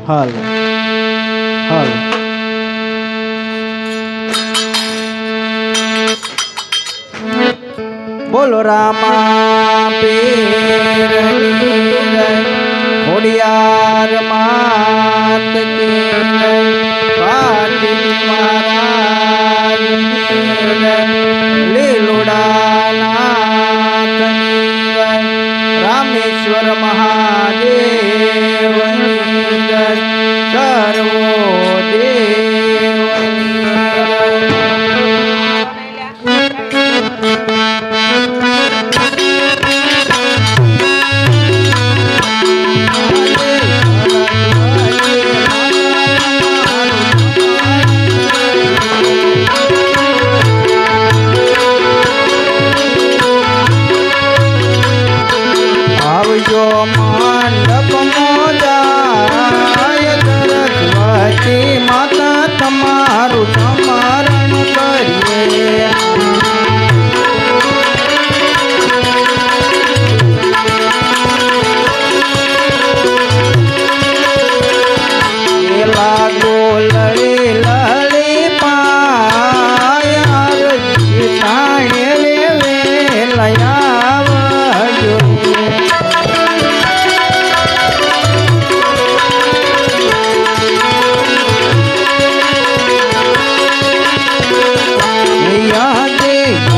હાલ હાલ બોલો રામા પીરની જય ખોડિયાર માત કી જય પાર્વતી મહારાજની જય લીલુડા નાથની જય રામેશ્વર મહાદેવની જય સર્વો દેવની આવજો મંડપ મોજાય સરસ્વતી માતા તમારું સ્મરણ કરીએ લાગો લળી લળી પાયા તાણે વેલયા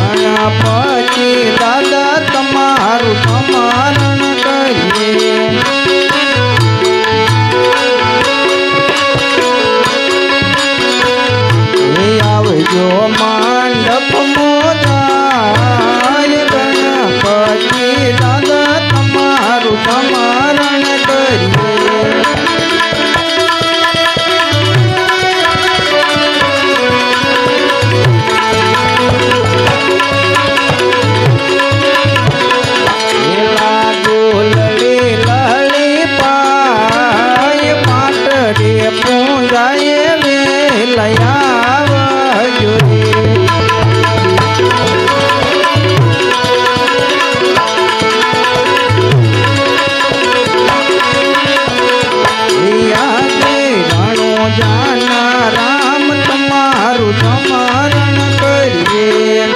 ગણપતિ દાદા તમારું સ્મરણ કરીએ આવજો મંડપ મોજાય ગણપતિ દાદા તમારું સ્મરણ કરીએ પૂજાએ વેલયા રણો જાના રામ તમારું સ્મરણ કરીએ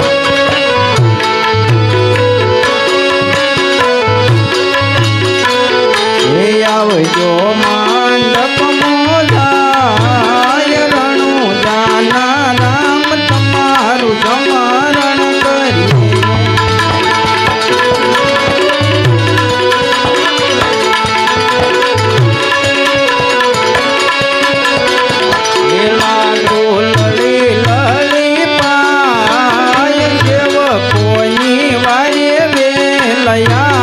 આવજો મંડપ મોજાય રણો જાના રામ તમારું સ્મરણ કરીએ લાગો લળી લળી પાય જેવ કોઈની વારે વેલયા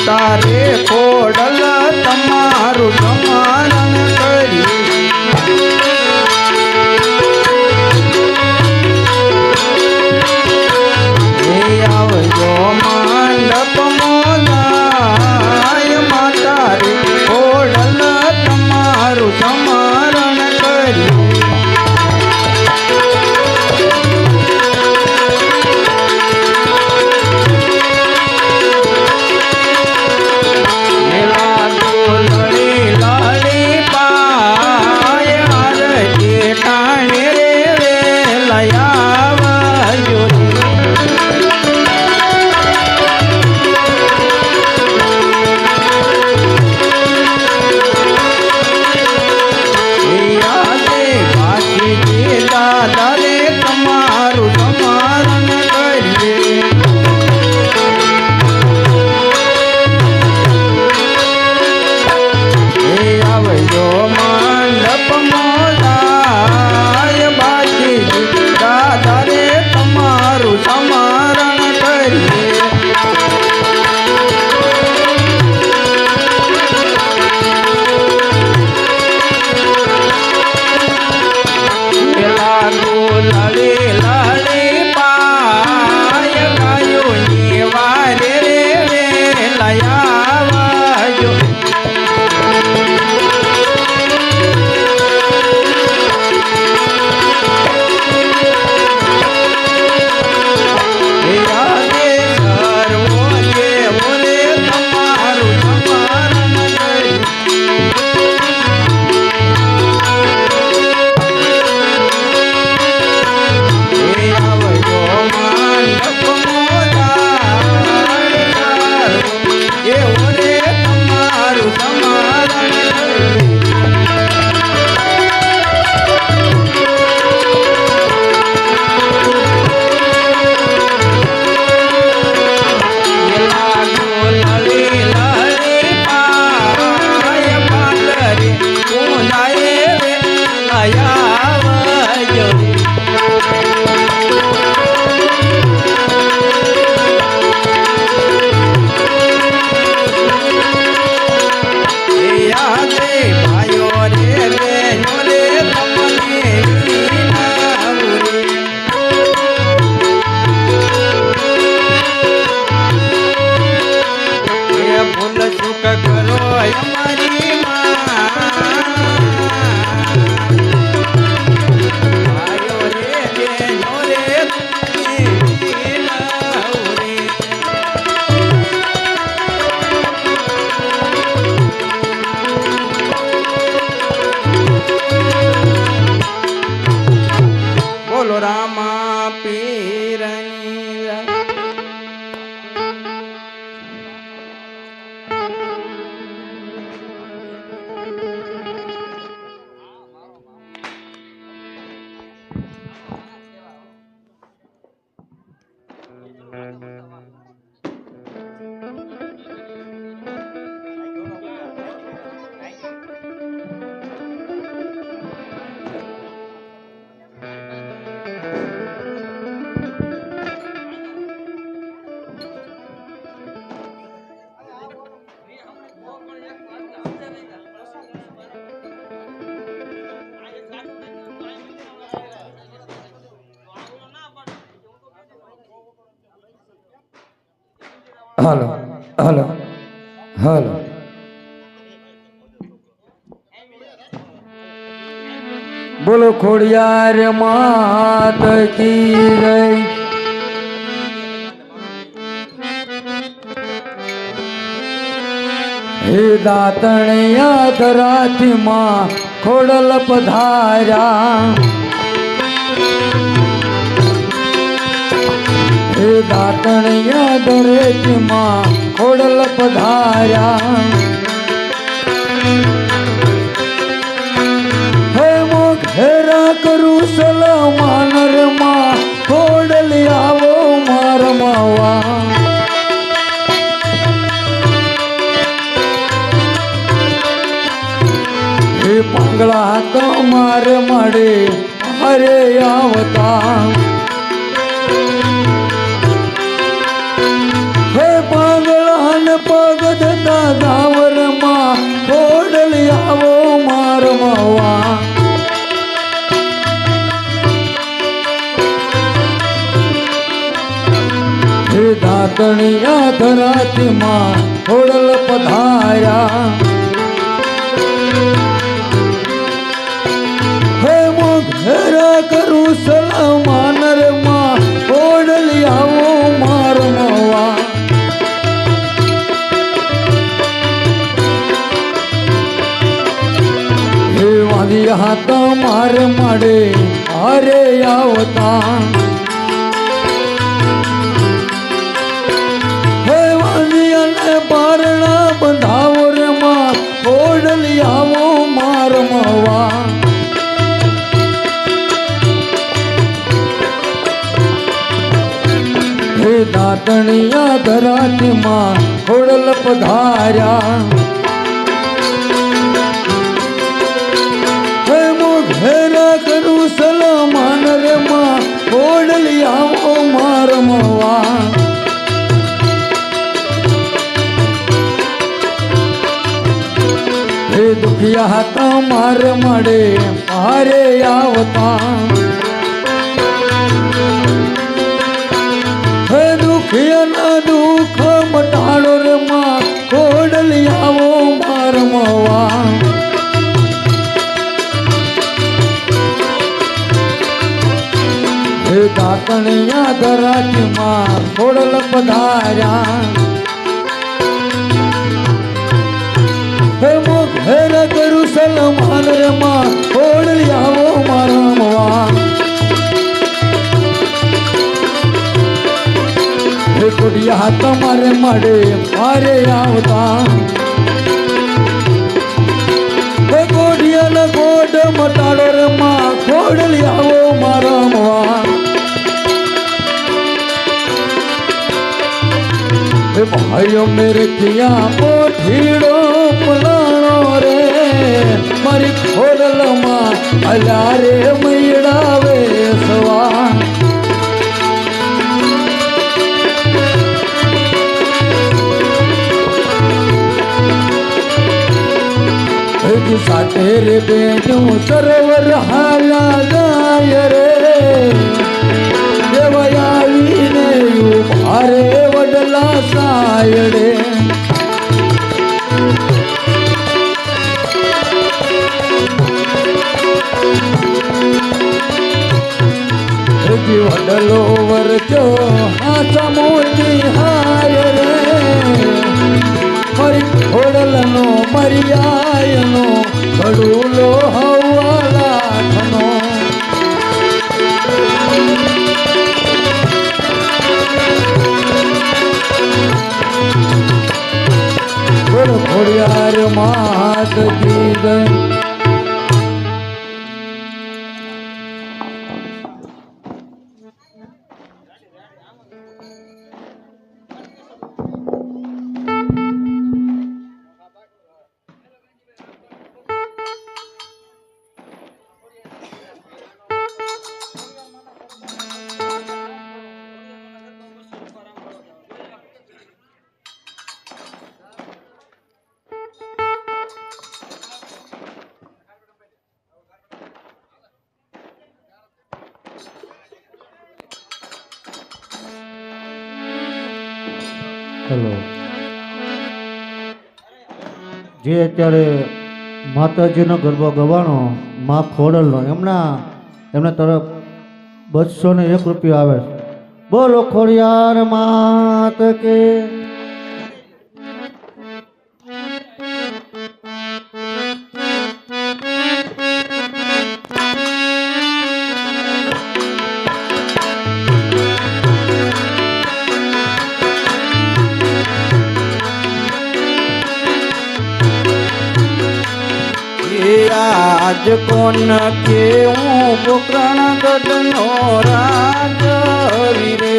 તારે ખોડલ તમારું સ્મરણ કરી આવજો મંડપ મોજાય માતારે ખોડલ તમારું સ્મરણ કરી આવજો યાદે ભાઈઓ રે બેનો રે તમને વિનાવરે એ ભૂલ ચૂક કરો અમારી ભાઈઓ રે બેનો રે તમને વિનાવરે બોલો રામા પીરની હાલો હાલો હાલો બોલો ખોડિયાર માત કી જય હે દાતણિયા ધરાથી માં ખોડલ પધાર્યા હે દાતણિયા દરેથી માં ખોડલ પધાર્યા હે મોઘેરા કરું સલામાન રે માં ખોડલી આવો માર માવા હે પાંગળા તમારે મળે અરે આવતા હે પાંગળા ને પગ દેતા ગાવર માં ખોડલી આવો માર માવા હે દાતણિયા ધરાતી માં ખોડલ પધાર્યા હે મોઘેરા કરું સલામાન રે માં ખોડલી આવો માર માવા હે વાંદિયા તમારે મળે અરે આવતા હે વાંદિયાને પારણા બંધાવો રે માં ખોડલી આવો માર માવા હે દાતણિયા ધરાતી માં ખોડલ પધાર્યા હે મોઘેરા કરું સલામાન રે માં ખોડલી આવો માર માવા હે દુખિયા તમારે મળે મારે આવતા હે દુખિયાના દુઃખ મટાડો રે માં ખોડલી આવો માર માવા હે દાતણિયા ધરાતી માં ખોડલ પધાર્યા હે મોઘેર કરું સલમાન રે માં ખોડલી આવો માર માવા હે ખોડિયા તમારે મળે મારે આવતા હે ખોડિયાના ગોડ મટાડો રે માં ખોડલી આવો માર માવા હે ભાઈઓ મેરે કિયા પોઠીડો પલાણો રે મારી ખોડલમાં અલ્યા રે મૈડાવે સવા સાથે રે બેનું સરોવર હાલા જાય રે દેવયાવીને ભારે વડલા સાયડે વડલો વરચો હાચા મોટી હાય રે મરી ખોડલનો મરિયાયનો ઘડુલો હવા લાખનો ખોડિયાર માત જીવન હેલો જે અત્યારે માતાજીનો ગરબો ગવાનો મા ખોડલનો એમના તરફ 201 રૂપિયા આવે છે. બોલો ખોડિયાર માત કે આજ કોન કેવું પોકરણ ગઢનો રાજ રે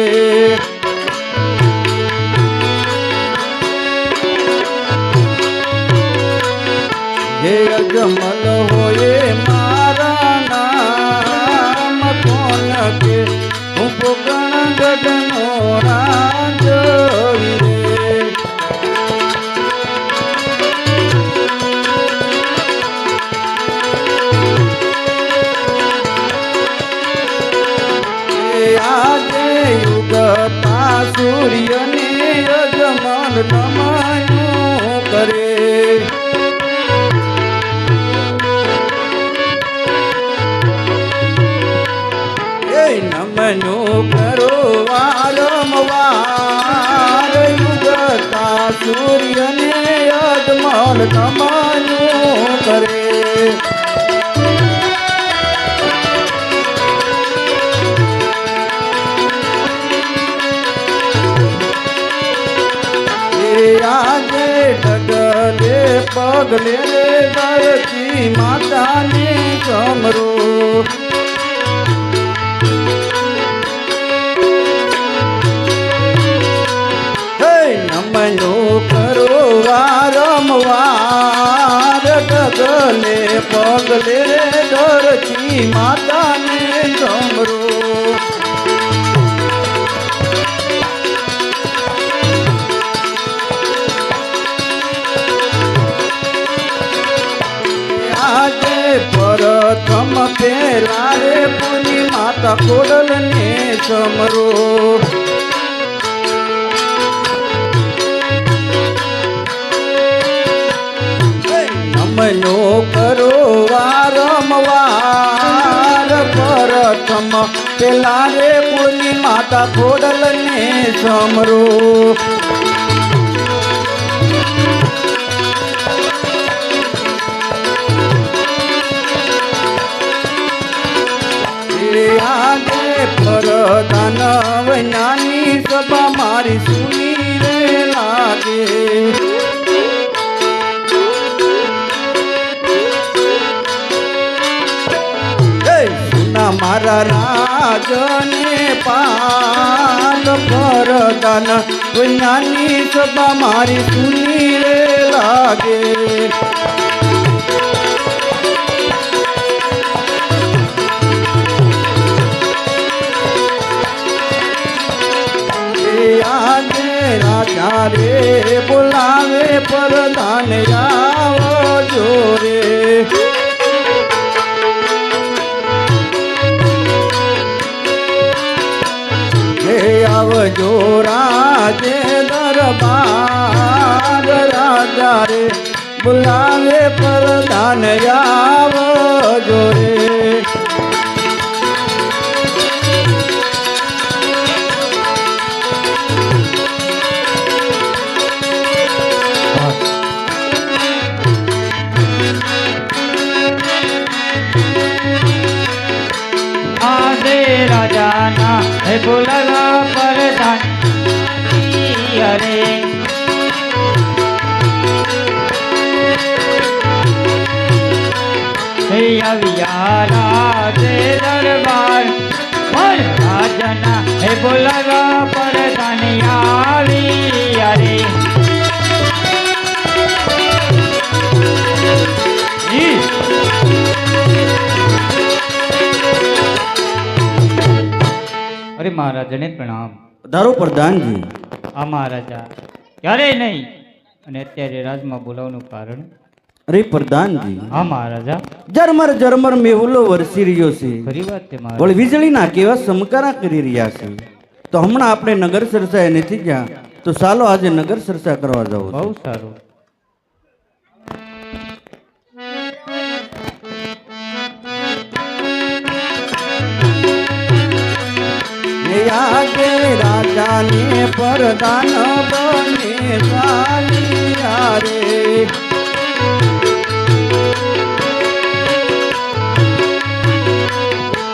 હે અજમલ હોય મારા નામ કોન કે હું પોકરણ ગઢનો રાજ રે સૂર્યને અજમલ નમનું કરે એ નમનું કરો વારંવાર યુગતા સૂર્યને અજમલ નમનું કરે આજે ડગલે પગલે ધરતી માતાને સમરો હે નમનો કરો વારંવાર ડગલે પગલે ધરતી માતાને સમરો પ્રથમ પેલા રે પુની માતા ખોડલને સમરો નમનો કરો વારંવાર પ્રથમ પેલા રે પુની માતા ખોડલને સમરો આજે પરદાન વૈનાની સભા મારી સુની રે લાગે સુના મારા રાજને પાલ પરદાન વૈનાની સભા મારી સુની રે લાગે રે બોલાવે પરધાન આવજો રે હે આવજો રાજે દરબાર રાજા રે બોલાવે પરધાન આવજો રે आदे राजाना है बोलगा परदान अरे हे अवियारा दे दरबार और राजना है बोलगा परदान आवी अरे जी अरे महाराजा ने प्रणाम ધારો પ્રધાનજી આ મહારાજા ક્યારેય નહીં અને અત્યારે રાજમાં બોલાવવાનું કારણ અરે પ્રધાનજી હા મહારાજા ઝરમર ઝરમર મેહુલો વરસી રહ્યો છે ખરી વાત છે મહારાજ વળી વીજળીના કેવા સમકારા કરી રહ્યા છે તો હમણાં આપણે નગર સરસાએ નથી ગયા તો ચાલો આજે નગર સરસા કરવા જવું બહુ સારું આગે રાજાને પરદાન બને ચાલિયા રે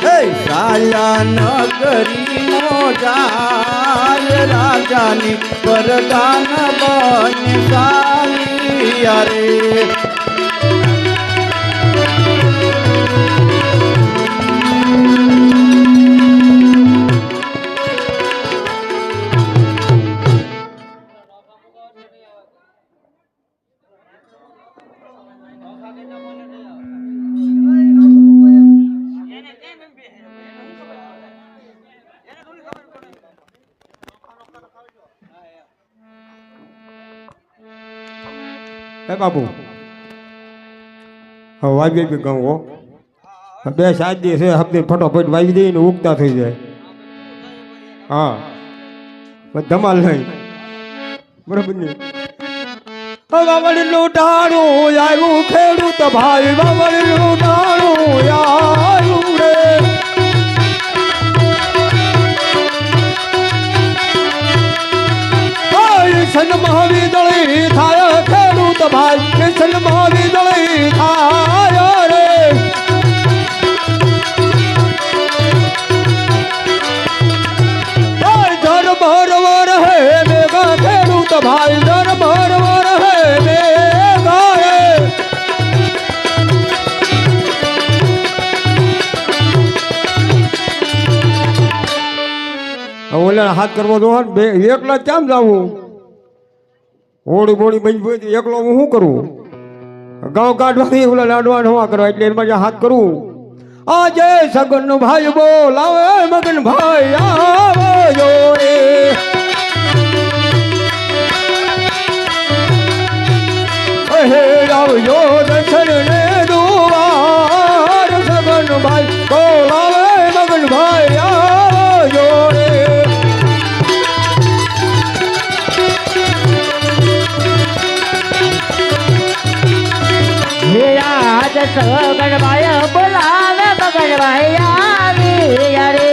હે સાલા નગરી મોજાય રાજાને પરદાન બને ચાલિયા રે હે બાપુ હવે વાવી બી ગઉં હો બે શાદી છે હપ્તે ફટોફટ વાવી દઈને ઉગતા થઈ જાય હા બસ ધમાલ નહીં બરોબર ને વાવડનું ટાણું આવ્યું ખેડૂત ભાઈ વાવડનું ટાણું આવ્યું રે સન મહાવિદળી થાય ખેડૂત ભાઈ સન મહાવિદળી થાય રે ધર ભરવર હે મેઘા ખેડૂત ભાઈ ધર ભરવર હે મેઘા રે ઓલા હાથ કરવો તો બે એકલા કેમ જાવું હોળી બોળી બની ગઈ એકલો હું શું કરું ગાઉ કાઢવાની ઓલા લાડવા નવા કરવા એટલે એમાં હાથ કરું આજે સગન નો ભાઈ બોલાવે મગન ભાઈ આવજો રે હે આવજો દર્શન ને દુવાર સગન ભાઈ બોલાવે મગન ભાઈ આવજો રે આજ સગન ભાઈ બોલાવે મગન ભાઈ આવી રે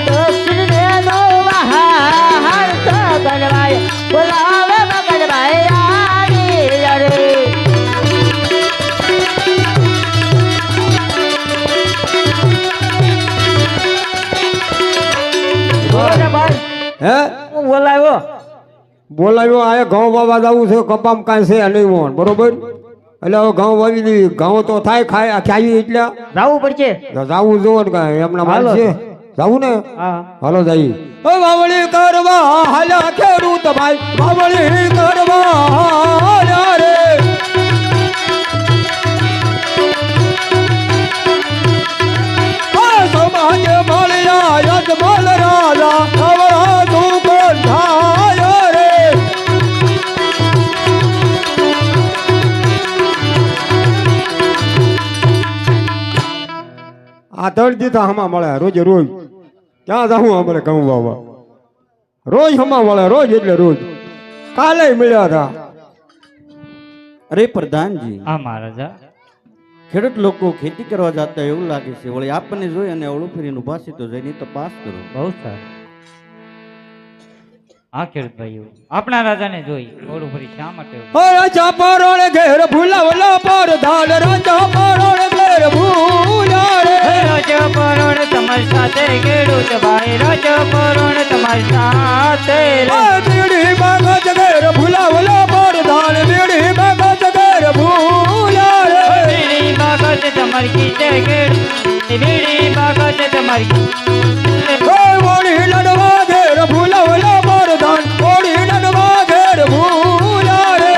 દક્ષિણ ને નો વહાર સગન ભાઈ બોલાવે મગન ભાઈ આવી રે હે બોલાવ્યો બોલાવ્યો આ ઘઉં વાવા જવું છે કપામ કાંઈ છે નહીં મોહન બરોબર એટલે હવે ઘઉં વાવી દીધી ઘઉં તો થાય ખાઈ એટલે જવું પડશે જવું જોવો ને કાંઈ એમના માલ છે જવું ને હા હાલો જઈ વાવળી કરવા હાલ્યા ખેડૂત ભાઈ વાવળી કરવા હાલ્યા રે સમાજ આ 3 દી તો હમા મળે રોજે રોજ. ક્યાં જાઉં અમારે ઘઉં વાવવા? રોજ હમા મળે, રોજ એટલે રોજ. કાલે મળ્યા હતા. અરે પ્રધાનજી, હા મહારાજા. ખેડૂત લોકો ખેતી કરવા જતા હોય એવું લાગે છે. વળી આપણને જોઈ અને ઓળું ફેરીને ઉભા છે તો જઈને તપાસ કરો. બહુ સારું. હા ખેડૂત ભાઈઓ, આપણા રાજાને જોઈ ઓળું ફરી શા માટે ઊભા? ઓ રાજા પરોળ ઘેર ભૂલાવલા પર ધાલ, રાજા પરોળ ઘેર ભૂલાડે. રાજા પરોણ તમારી સાથે ખેડૂત ભાઈ, રાજા પરોણ તમારી સાથે રે. બીડી બાગત ઘેર ભૂલાવલા પર ધાલ, બીડી બાગત ઘેર ભૂલાડે. બીડી બાગત તમારી કીધે ખેડૂત, બીડી બાગત તમારી ઓ ઓળી લડવા ઘેર ભૂલાવલા પર ધાલ, ઓળી લડવા ઘેર ભૂલાડે.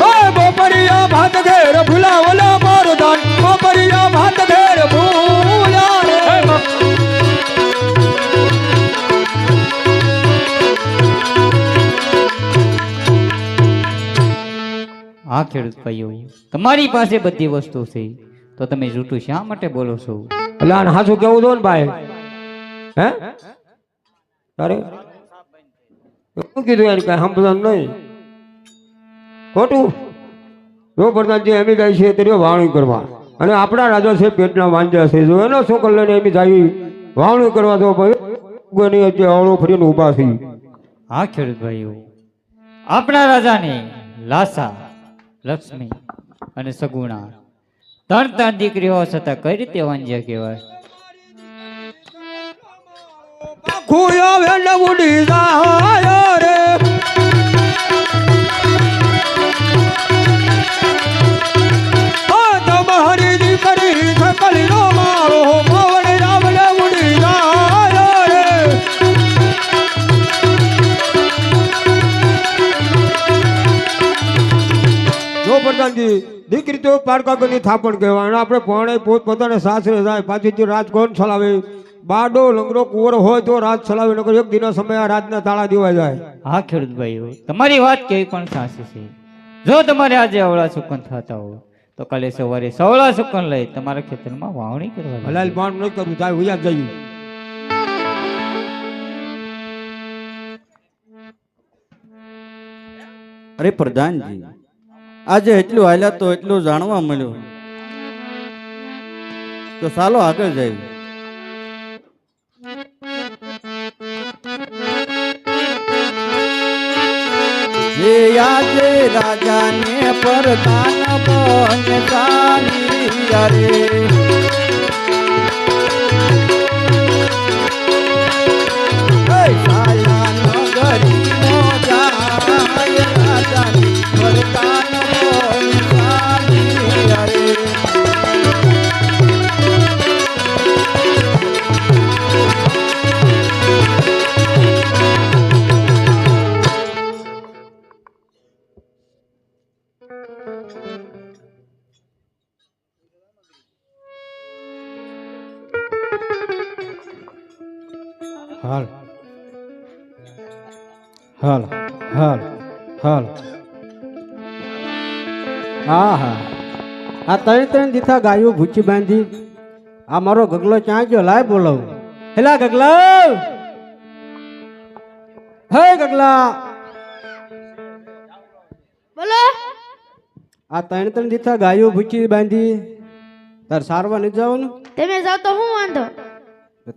ઓ બોપરિયા ભાત ઘેર ભૂલાવલા પર ધાલ, બોપરિયા ભાત ઘેર ભૂલાડે. હા ખેડૂત ભાઈઓ, તમારી પાસે બધી વસ્તુ છે તો તમે જૂઠું શા માટે બોલો છો? એટલે આને હાચું કેવું દો ને ભાઈ. હે તારે શું કીધું યાર? કઈ સંભળાન નહીં. ખોટું જો પ્રધાનજી એમ જાય છે તેઓ વાવણી કરવા, અને આપણા રાજા છે પેટના વાંજા છે. જો એનો છોકર લઈને એમ જાય વાવણી કરવા તો ભાઈ આવડો ફરીને ઊભા છે. હા ખેડૂત ભાઈઓ, આપણા રાજાને લાસા, લક્ષ્મી અને સગુણા 3 દીકરીઓ છતાં કઈ રીતે વાંજ્યા કહેવાય? ખુયા વેલ ઉડી જાય રે, તમારી દીકરી સકલી નો મારો પવન રાવલ ઉડી જાય રે. જો પ્રધાનજી, દીકરી તો પારકાગરની થાપણ કહેવાય, અને આપણે પણ પોતાને સાસરે જાય. પાછી જો રાજ કોણ ચલાવે? બાડો લંગડો કુંવર હોય તો રાજ ચલાવે, નકર એક દિનો સમય આ રાજના તાળા દેવા જાય. હા ખેડૂત ભાઈઓ, તમારી વાત કેવી પણ સાચી છે. જો તમારે આજે અવળા સુકન થતા હોય તો કાલે સવારે સવળા સુકન લઈ તમારા ખેતરમાં વાવણી કરવા હલાલ પાણ નહીં કરવું, જાય ઉયા જઈએ. અરે પ્રધાનજી, આજે એટલું હાલ્યા તો એટલું જાણવા મળ્યું, તો ચાલો આગળ જઈએ. જે આજે રાજાને પ્રધાન બન ચાલી રે, હાલ હાલ હાલ હાલ. હા હા, આ 3 દીથા ગાયો ભૂચી બાંધી. આ મારો ગગલો ક્યાં ગયો? લાય બોલાવું. હેલા ગગલા, હે ગગલા. બોલો. આ 3 દીથા ગાયો ભૂચી બાંધી, તાર સારવા નથી જવાનું? તમે જાવ તો હું વાંધો?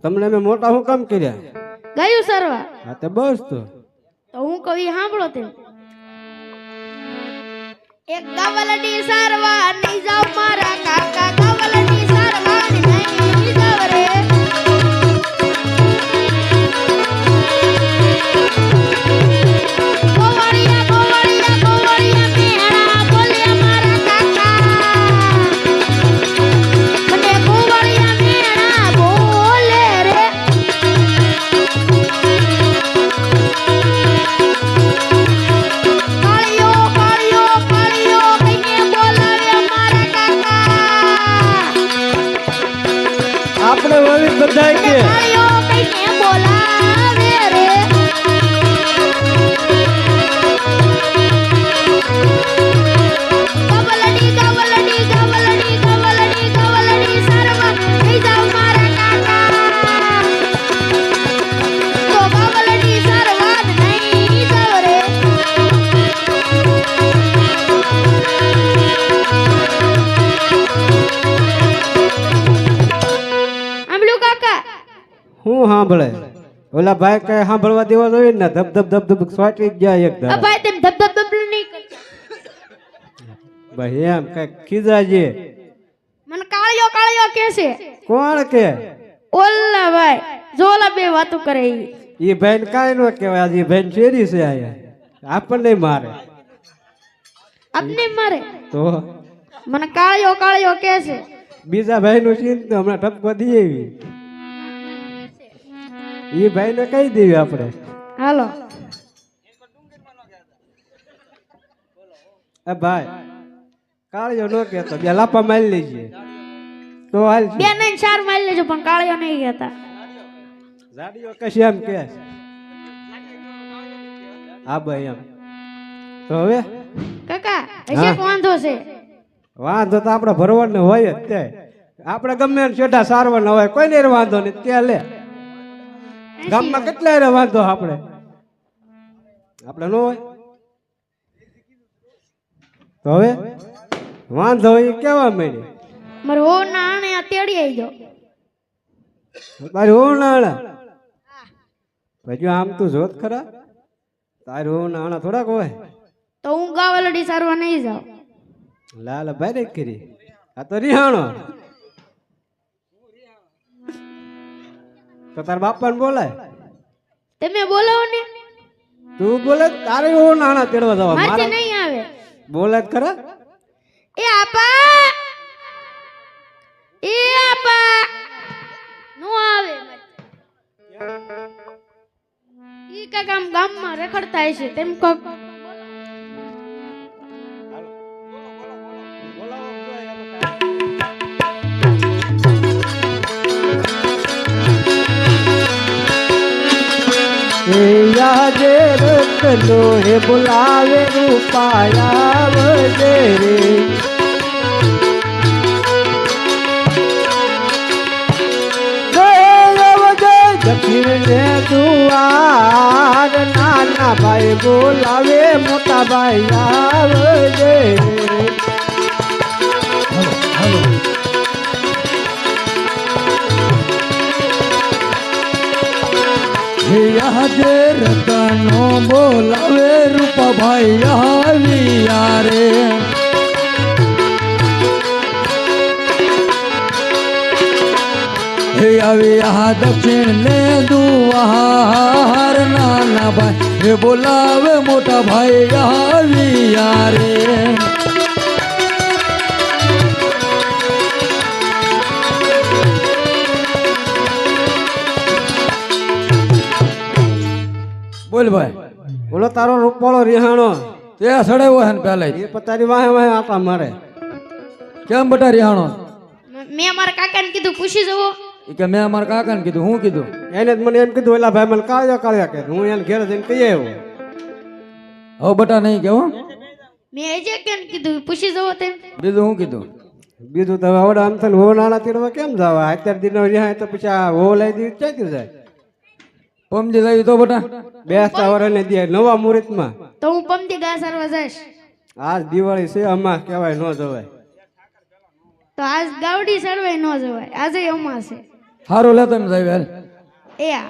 તમને મેં મોટા હું કામ કર્યા? ગાયું સરવા. હા તે બસ તો હું કવિ સાંભળો તે. એક ગાવલડી સરવા નહીં જાવ મારા કાકા, ગાવલડી સરવા નહીં જાવ રે. ગોવાળિયા ગોવાળિયા ગોવાળિયા મેળા બોલ્યા મારા કાકા, મને ગોવાળિયા મેળા બોલે રે. કાળિયો કાળિયો કાળિયો કઈને બોલાવે મારા કાકા. આપણે વળી સાંભળે ઓલા ભાઈ કઈ સાંભળવા દેવા જોઈએ ને ધબ ધબ ધબ ધબ સ્વાટી જ જાય એક આ ધારા. ભાઈ તેમ ધબ ધબ ધબ નહીં કરતા. ભાઈ એમ કઈ ખીજાજે. મને કાળિયો કાળિયો કે છે. કોણ કે ઓલા ભાઈ જો ઓલા બે વાતો કરે ઈ. એ ભાઈ કાંઈ ન કહેવાય આજે ભાઈ શેરી છે આયા આપણને મારે આપને મારે તો મને કાળિયો કાળિયો કે છે. બીજા ભાઈ નું ચીન તો હમણાં ટપકો દઈએ એ ભાઈ ને કહી દેવી આપણે. હાલો એ ભાઈ કાળિયો ન કહેતો બે લાપા મારી લેજે તો હાલ બે નહીં ચાર મારી લેજો પણ કાળિયો નહીં કહેતા. જાડીઓ કશી એમ કે હા ભાઈ એમ તો હવે કાકા હશે વાંધો છે. વાંધો તો આપણે ભરવાનો હોય જ તે આપણે ગમે એને છેડા સારવાનો હોય કોઈ ને વાંધો નહીં ત્યાં લે ગામમાં કેટલાય રે વાંધો આપણે ન હોય તો હવે વાંધો હોય એ કેવા માંડી મારે હો ના આણે આ તેડી આવી જાઓ. તારી હોવ નાણા પછી આમ તું જોત ખરા તારી હોવ નાણા થોડાક હોય તો હું ગાવલડી સારવા નહીં જાઉં. લાલ ભાઈ કરી આ તો રિહાણો તો તાર બાપાને બોલાય તમે બોલાવો ને તું બોલે તારે હોવ નાણા તેડવા જવા મારથી મારા નહીં આવે. બોલે જ ખરા એ આપા નો આવે. ઈ કાકા આમ ગામમાં રખડતા હશે તેમ કોક યાદે રતનો હે બોલાવે રૂપાયા વજે રે દક્ષિણ ને દુઆર નાના ભાઈ બોલાવે મોટા ભાઈ આવજે આજે રતનો બોલાવે રૂપાભાઈ આવ્યા રે હે આવ્યા દક્ષિણ ને દુઆર નાના ભાઈ હે બોલાવે મોટા ભાઈ આવ્યા રે બોલ ભાઈ બોલો તારો રૂપાળો રિહાણો તે સડાવ્યો હે ને પેલા એ પતારી વાહે વાહે આટા મારે કેમ બટા રિહાણો મેં મારા કાકાને કીધું પૂછી જવો. એ કે મેં અમારા કાકાને કીધું હું કીધું એને જ મને એમ કીધું એલા ભાઈ મને કાળ્યા કાળ્યા કે હું એને ઘેર જઈને કહી આવ્યો હવે બટા નહીં કેવો મેં એજે કેમ કીધું પૂછી જવો તેમ. બીજું હું કીધું બીજું તો હવે આવડે આમ થઈને હો નાના તેડવા કેમ જવા અત્યાર દિનો રહ્યા તો પછી આ હો લઈ દીધી ક્યાંથી જાય પમજી જાય તો બટા બેસતા વરને દે નવા મુહૂર્તમાં તો હું પમદી ગા સારવા જઈશ. આજ દિવાળી છે અમાસ કહેવાય ન જવાય તો આજ ગાવડી સડવાય ન જવાય આજે અમાસ છે. હારું લે તમે જાય વેલ એ આ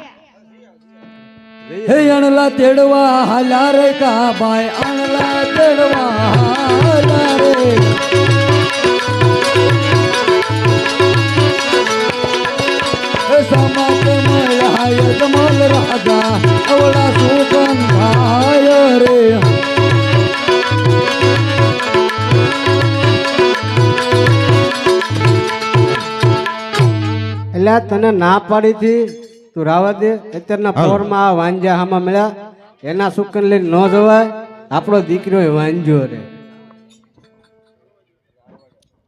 હે અણલા તેડવા હાલા રે કા ભાઈ અણલા તેડવા હાલા રે હે સમાત મળાય કમલ રાજા અવળા સુગંધ ભાય રે એટલે તને ના પાડી હતી તું રાવા દે અત્યારના પોરમાં આ વાંજા હામાં મળ્યા એના સુકન લઈને ન જવાય આપણો દીકરો એ વાંજો રે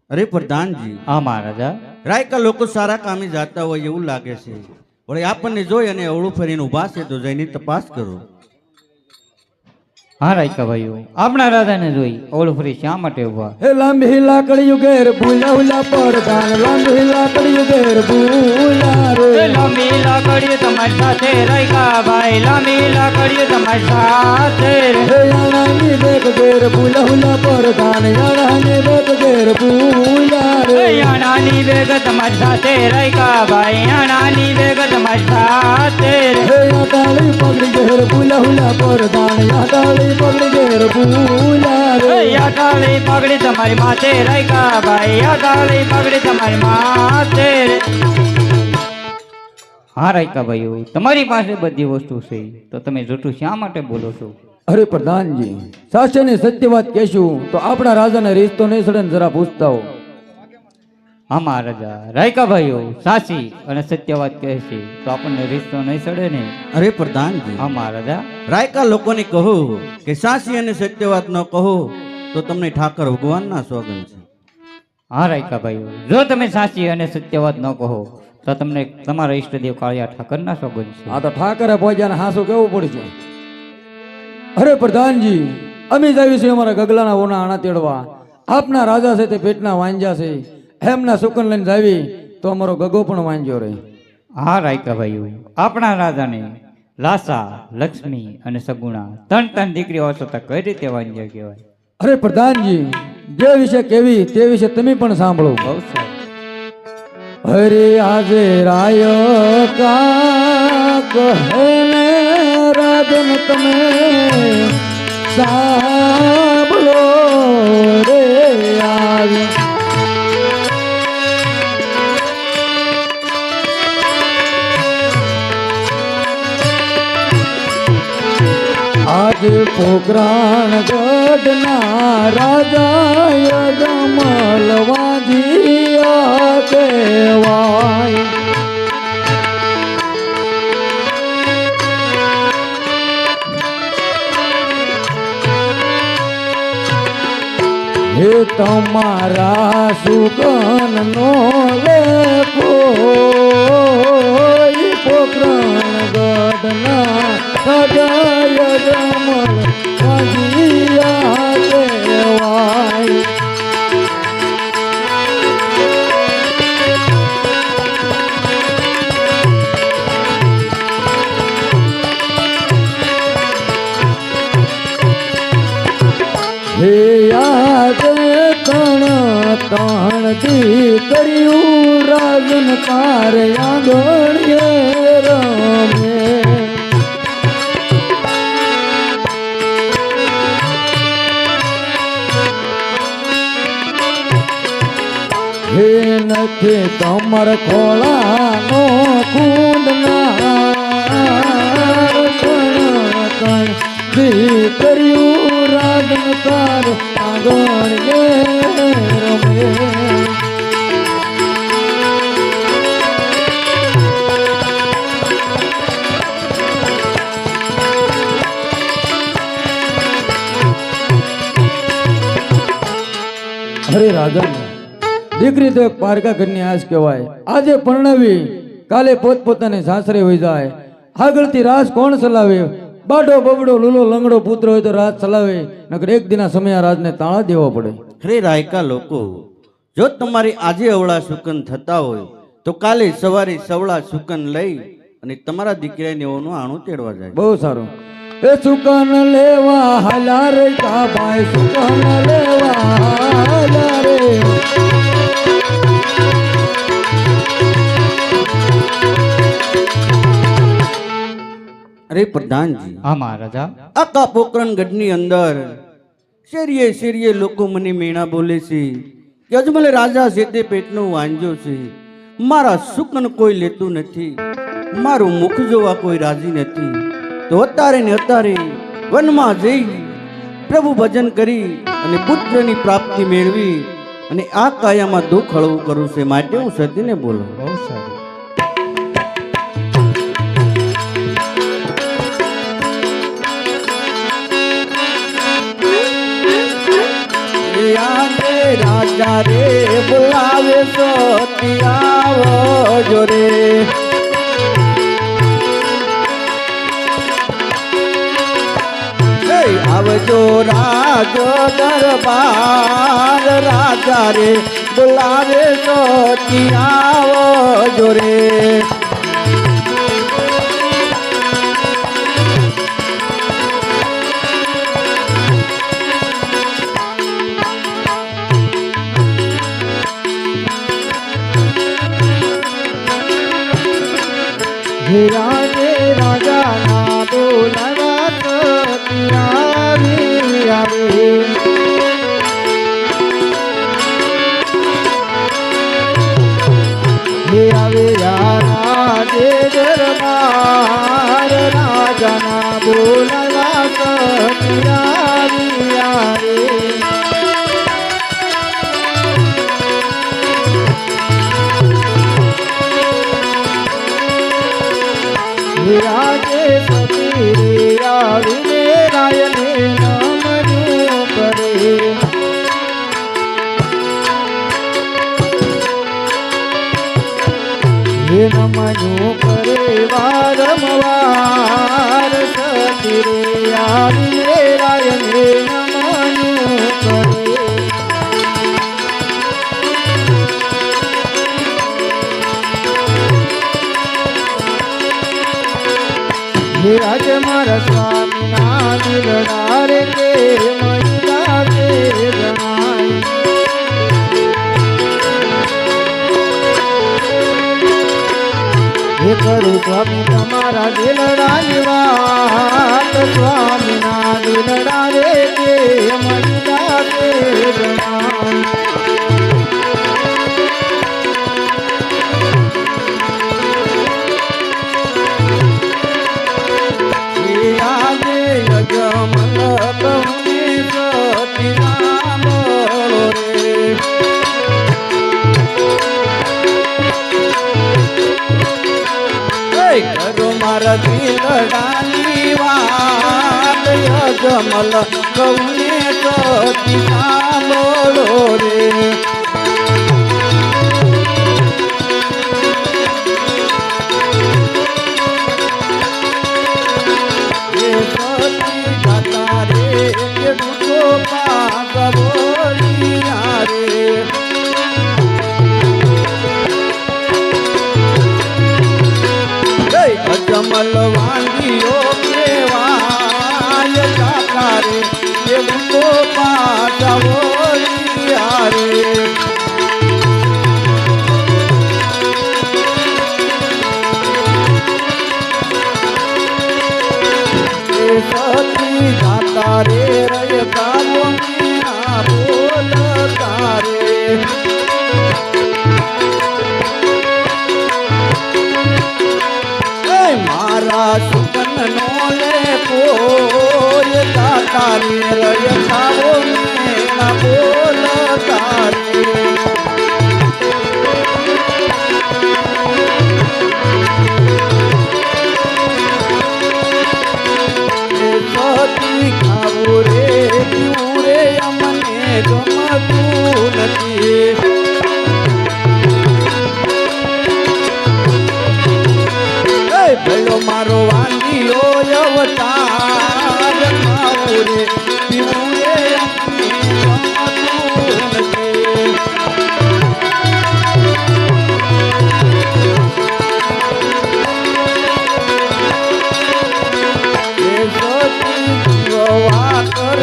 અરે પ્રધાનજી હા મહારાજા. રાયકા લોકો સારા કામે જાતા હોય એવું લાગે છે વળી આપણને જોઈ અને અવળું ફરીને ઊભા છે તો જઈને તપાસ કરો. હા રાયકા ભાઈઓ આપણા રાજાને જોઈ ઓળફરી શા માટે ઉભા હે લાંબી લાકડીયું ઘેર ભૂલા હુલા પરધાન લાંબી લાકડીયું ઘેર ભૂલા રે લાંબી લાકડીઓ તમારી સાથે રાયકા ભાઈ લાંબી લાકડીઓ તમારી સાથે હે યાણાની બેક ઘેર ભૂલા હુલા પરધાન યાણાની બેક ઘેર ભૂલા રે યાણાની બેગ તમારી સાથે રાયકા ભાઈ યાણાની બેગ તમારી સાથે હે યાટાળી પગડી ઘેર ભૂલા હુલા પરધાન યાટાળી પગડી ઘેર ભૂલા રે યાટાળી પગડી તમારી માથે રાયકા ભાઈ યાટાળી પગડી તમારી માથે હા રાયકા ભાઈઓ તમારી પાસે બધી વસ્તુ છે તો તમે જૂઠું શા માટે બોલો છો અરે પ્રધાનજી સાચેની સત્ય વાત કહેશું તો આપણા રાજાને રીત તો નહીં સડે ને જરા પૂછતા હો હા મહારાજા રાયકા ભાઈઓ સાચી અને સત્ય વાત કહે છે તો આપણને રીત તો નહીં સડે ને અરે પ્રધાનજી, હા મહારાજા રાયકા લોકોને કહો કે સાચી અને સત્ય વાત ન કહો તો તમને ઠાકર ભગવાનના સોગન છે. હા રાયકા ભાઈઓ જો તમે સાચી અને સત્ય વાત ન કહો તો તમને તમારા ઈષ્ટદેવ કાળિયા ઠાકરના સોગન છે. આ તો ઠાકરે પહોંચ્યા હાસું કેવું પડશે. અરે પ્રધાનજી અમે જ આવીશું અમારા ગગલાના ઓના આણા તેડવા. આપના રાજા છે તે પેટના વાંજ્યા છે એમના સુકન લઈને જાવી તો અમારો ગગો પણ વાંજ્યો રહે. હા રાયકા ભાઈઓ આપણા રાજાને લાસા લક્ષ્મી અને સગુણા ત્રણ દીકરીઓ છતાં કઈ રીતે વાંજ્યા કહેવાય. અરે પ્રધાનજી જે વિશે કેવી તે વિશે તમે પણ સાંભળો. બહુ સારું. અરે આજે રાય કાક હેને રાજન તમે સાંભળો રે આવી આજ પોકરાણ ગઢના રાજા યજમલ વાંધિયા કહેવાય. હે તમારા સુગન નો લેખો પોકરાણ ગઢના રાજા યજમલ વાંધિયા કહેવાય. હે યાદ તણ દીકરીયું રાજન તારે આંગણીએ રમે. હે નથી તમાર ખોળાનો કુંડ ના દીકરીયું રાજન તાર આંગણીએ રમે. અરે રાજન દીકરી તો એક પારકા ઘરની આશ કહેવાય. આજે પરણાવી કાલે પોતપોતાને સાસરે હોઈ જાય. આગળથી રાસ કોણ ચલાવે? બાડો બબડો લૂલો લંગડો પુત્ર હોય તો રાજ ચલાવે, નકર એક દિના સમય આ રાજને તાળા દેવો પડે. અરે રાયકા લોકો, જો તમારી આજે અવળા સુકન થતા હોય તો કાલે સવારે સવળા સુકન લઈ અને તમારા દીકરાને ઓનું આણું તેડવા જાય. બહુ સારું. એ સુકન લેવા હાલા રે કા ભાઈ સુકન લેવા હાલા રે. અરે પ્રધાનજી, હા મહારાજા આખા પોકરણ ગઢની અંદર શેરીએ શેરીએ લોકો મને મેણા બોલે છે કે અજમલ રાજા છે તે પેટનો વાંજો છે, મારા સુકન કોઈ લેતું નથી, મારું મુખ જોવા કોઈ રાજી નથી. તો અત્યારે ને અત્યારે વનમાં જઈ પ્રભુ ભજન કરી અને પુત્રની પ્રાપ્તિ મેળવી અને આ કાયામાં દુઃખ હળવું કરું છે, માટે હું સતીને બોલો. બહુ સારું. રાજા રે બોલાવે સતી આવો રે. આવજો રાજ દરબાર રાજા રે બોલાવે તો આવજો રે આજે રાજા ના બોલાવા સતી આવે હે આવે રાજે દરબાર રાજા ના બોલાવા સતી આવે આજે સતી આવીને રાયને નમનું કરે હે નમનું કરે વારંવાર સતી રે આવીને રાયને નમનું કરે હે આજ મારા સ્વામી ના દિલડા રે કે મહિલા તે જણાય હે કરું સ્વામી તમારા દિલડાની વાત સ્વામી ના દિલડા રે કે મહિલા તે જણાય મારા દિલડાની વાત યજમલ કૌને સતી સાંભળો રે સતી ગાતા રે કે દુઃખો પાક બોલિયા રે અજમલ વાંગીઓ કેવાય જાતા રે એવું તો પાછાવો રે સતી જાતા રે રયતાવો મીના બોલતા રે મારા સુકન નો લે પોય તારી રય ખાવો મેના બોલ તારી સતી ખાવું રે પીવું રે અમને ગમતું નથી ભલો મારો વાંગીઓ અવતાર ખાવું રે પીવું રે અમને ગમતું નથી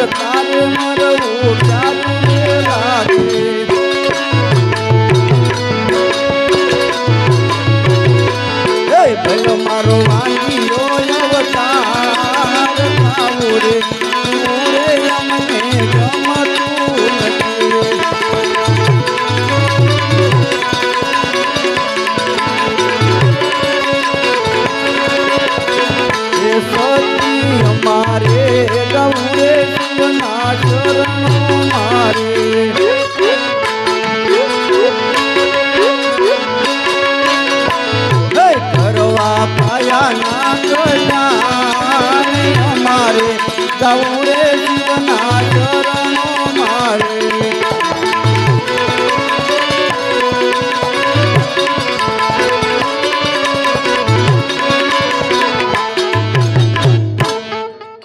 તારે મરવું ચાલુ લાગે ભલો મારો વાંગીઓ અવતાર ખાવું રે અમને ગમતું નથી સતી અમારે ગૌરે શિવના ચરણો મારે કરવા પાયા ના કલ્યાણ અમારે ગૌરે શિવના ચરણો મારે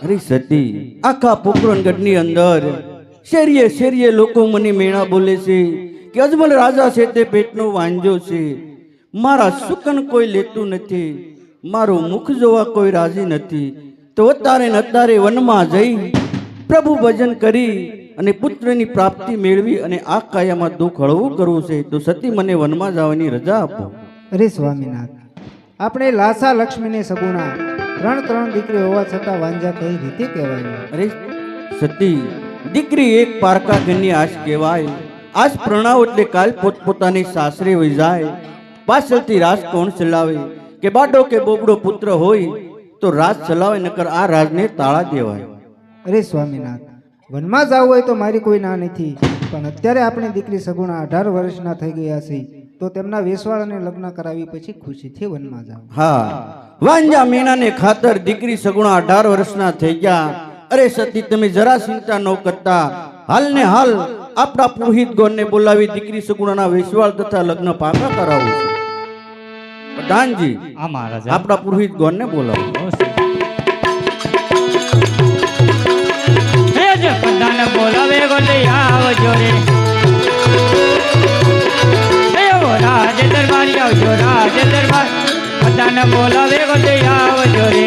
અરે સતી, આખા પોકરણગઢની અંદર શેરીએ શેરીએ લોકો મને મેણા બોલે છે કે અજમલ રાજા છે તે પેટનો વાંજો છે. મારા સુકન કોઈ લેતું નથી, મારું મુખ જોવા કોઈ રાજી નથી. તો અત્યારે ને અત્યારે વનમાં જઈ પ્રભુ ભજન કરી અને પુત્રની પ્રાપ્તિ મેળવી અને આ કાયામાં દુઃખ હળવું કરવું છે. તો સતી મને વનમાં જવાની રજા આપો. અરે સ્વામીનાથ, આપણે લાસા લક્ષ્મીને સગુણા ત્રણ દીકરી હોવા છતાં વાંજા કઈ રીતે કહેવાય? અરે સતી, દીકરી એક પારકા ઘરની આશ કહેવાય. આજ પ્રણાવ એટલે કાલ પોતપોતાની સાસરે વહી જાય. પાછળથી રાજ કોણ ચલાવે? કે બાડો કે બોબડો પુત્ર હોય તો રાજ ચલાવે, નકર આ રાજને તાળા દેવાય. અરે સ્વામીનાથ, વનમાં જવું હોય તો મારી કોઈ ના નથી, પણ અત્યારે આપણી દીકરી સગુણા 18 વર્ષના થઈ ગયા છે, તો તેમના વેસવાળાને લગ્ન કરાવી પછી ખુશીથી વનમાં જાવ. હા, વાંજા મેણાને ખાતર દીકરી સગુણા 18 વર્ષના થઈ ગયા. અરે સતી, તમે જરા ચિંતા ન કરતા. હાલ ને હાલ આપણા પુરોહિત ગણને બોલાવી દીકરી સગુણાના વેસવાળ તથા લગ્ન પાકા કરાવું છું. પ્રધાનજી, આ મહારાજા આપણા પુરોહિત ગણને બોલાવો. પ્રધાન બોલાવે ગોલે આવજો રે. રાજ દરબાર આવજો, રાજ દરબાર. પ્રધાન બોલાવે ગોલે આવજો રે.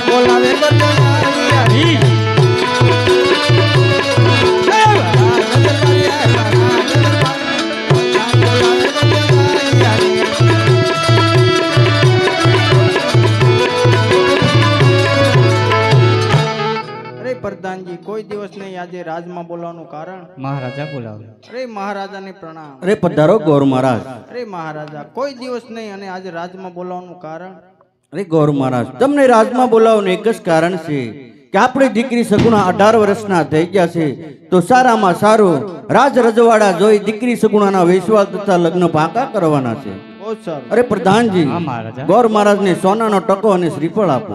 બોલાવે પ્રધાનજી, કોઈ દિવસ નહીં આજે રાજમાં બોલાવવાનું કારણ? મહારાજા બોલાવે. અરે મહારાજાને પ્રણામ. અરે પધારો ગૌર મહારાજ. અરે મહારાજા, કોઈ દિવસ નહીં અને આજે રાજમાં બોલાવવાનું કારણ? અરે ગૌર મહારાજ, તમને રાજમાં બોલાવવાનું એક જ કારણ છે કે આપણી દીકરી સગુણા 18 વર્ષના થઈ ગયા છે. તો સારામાં સારું રાજ રજવાડા જોઈ દીકરી સગુણાના વેસવાળ તથા લગ્ન પાકા કરવાના છે. બહુ સારું. અરે પ્રધાનજી, હા મહારાજા. ગૌર મહારાજને સોનાનો ટકો અને શ્રીફળ આપો.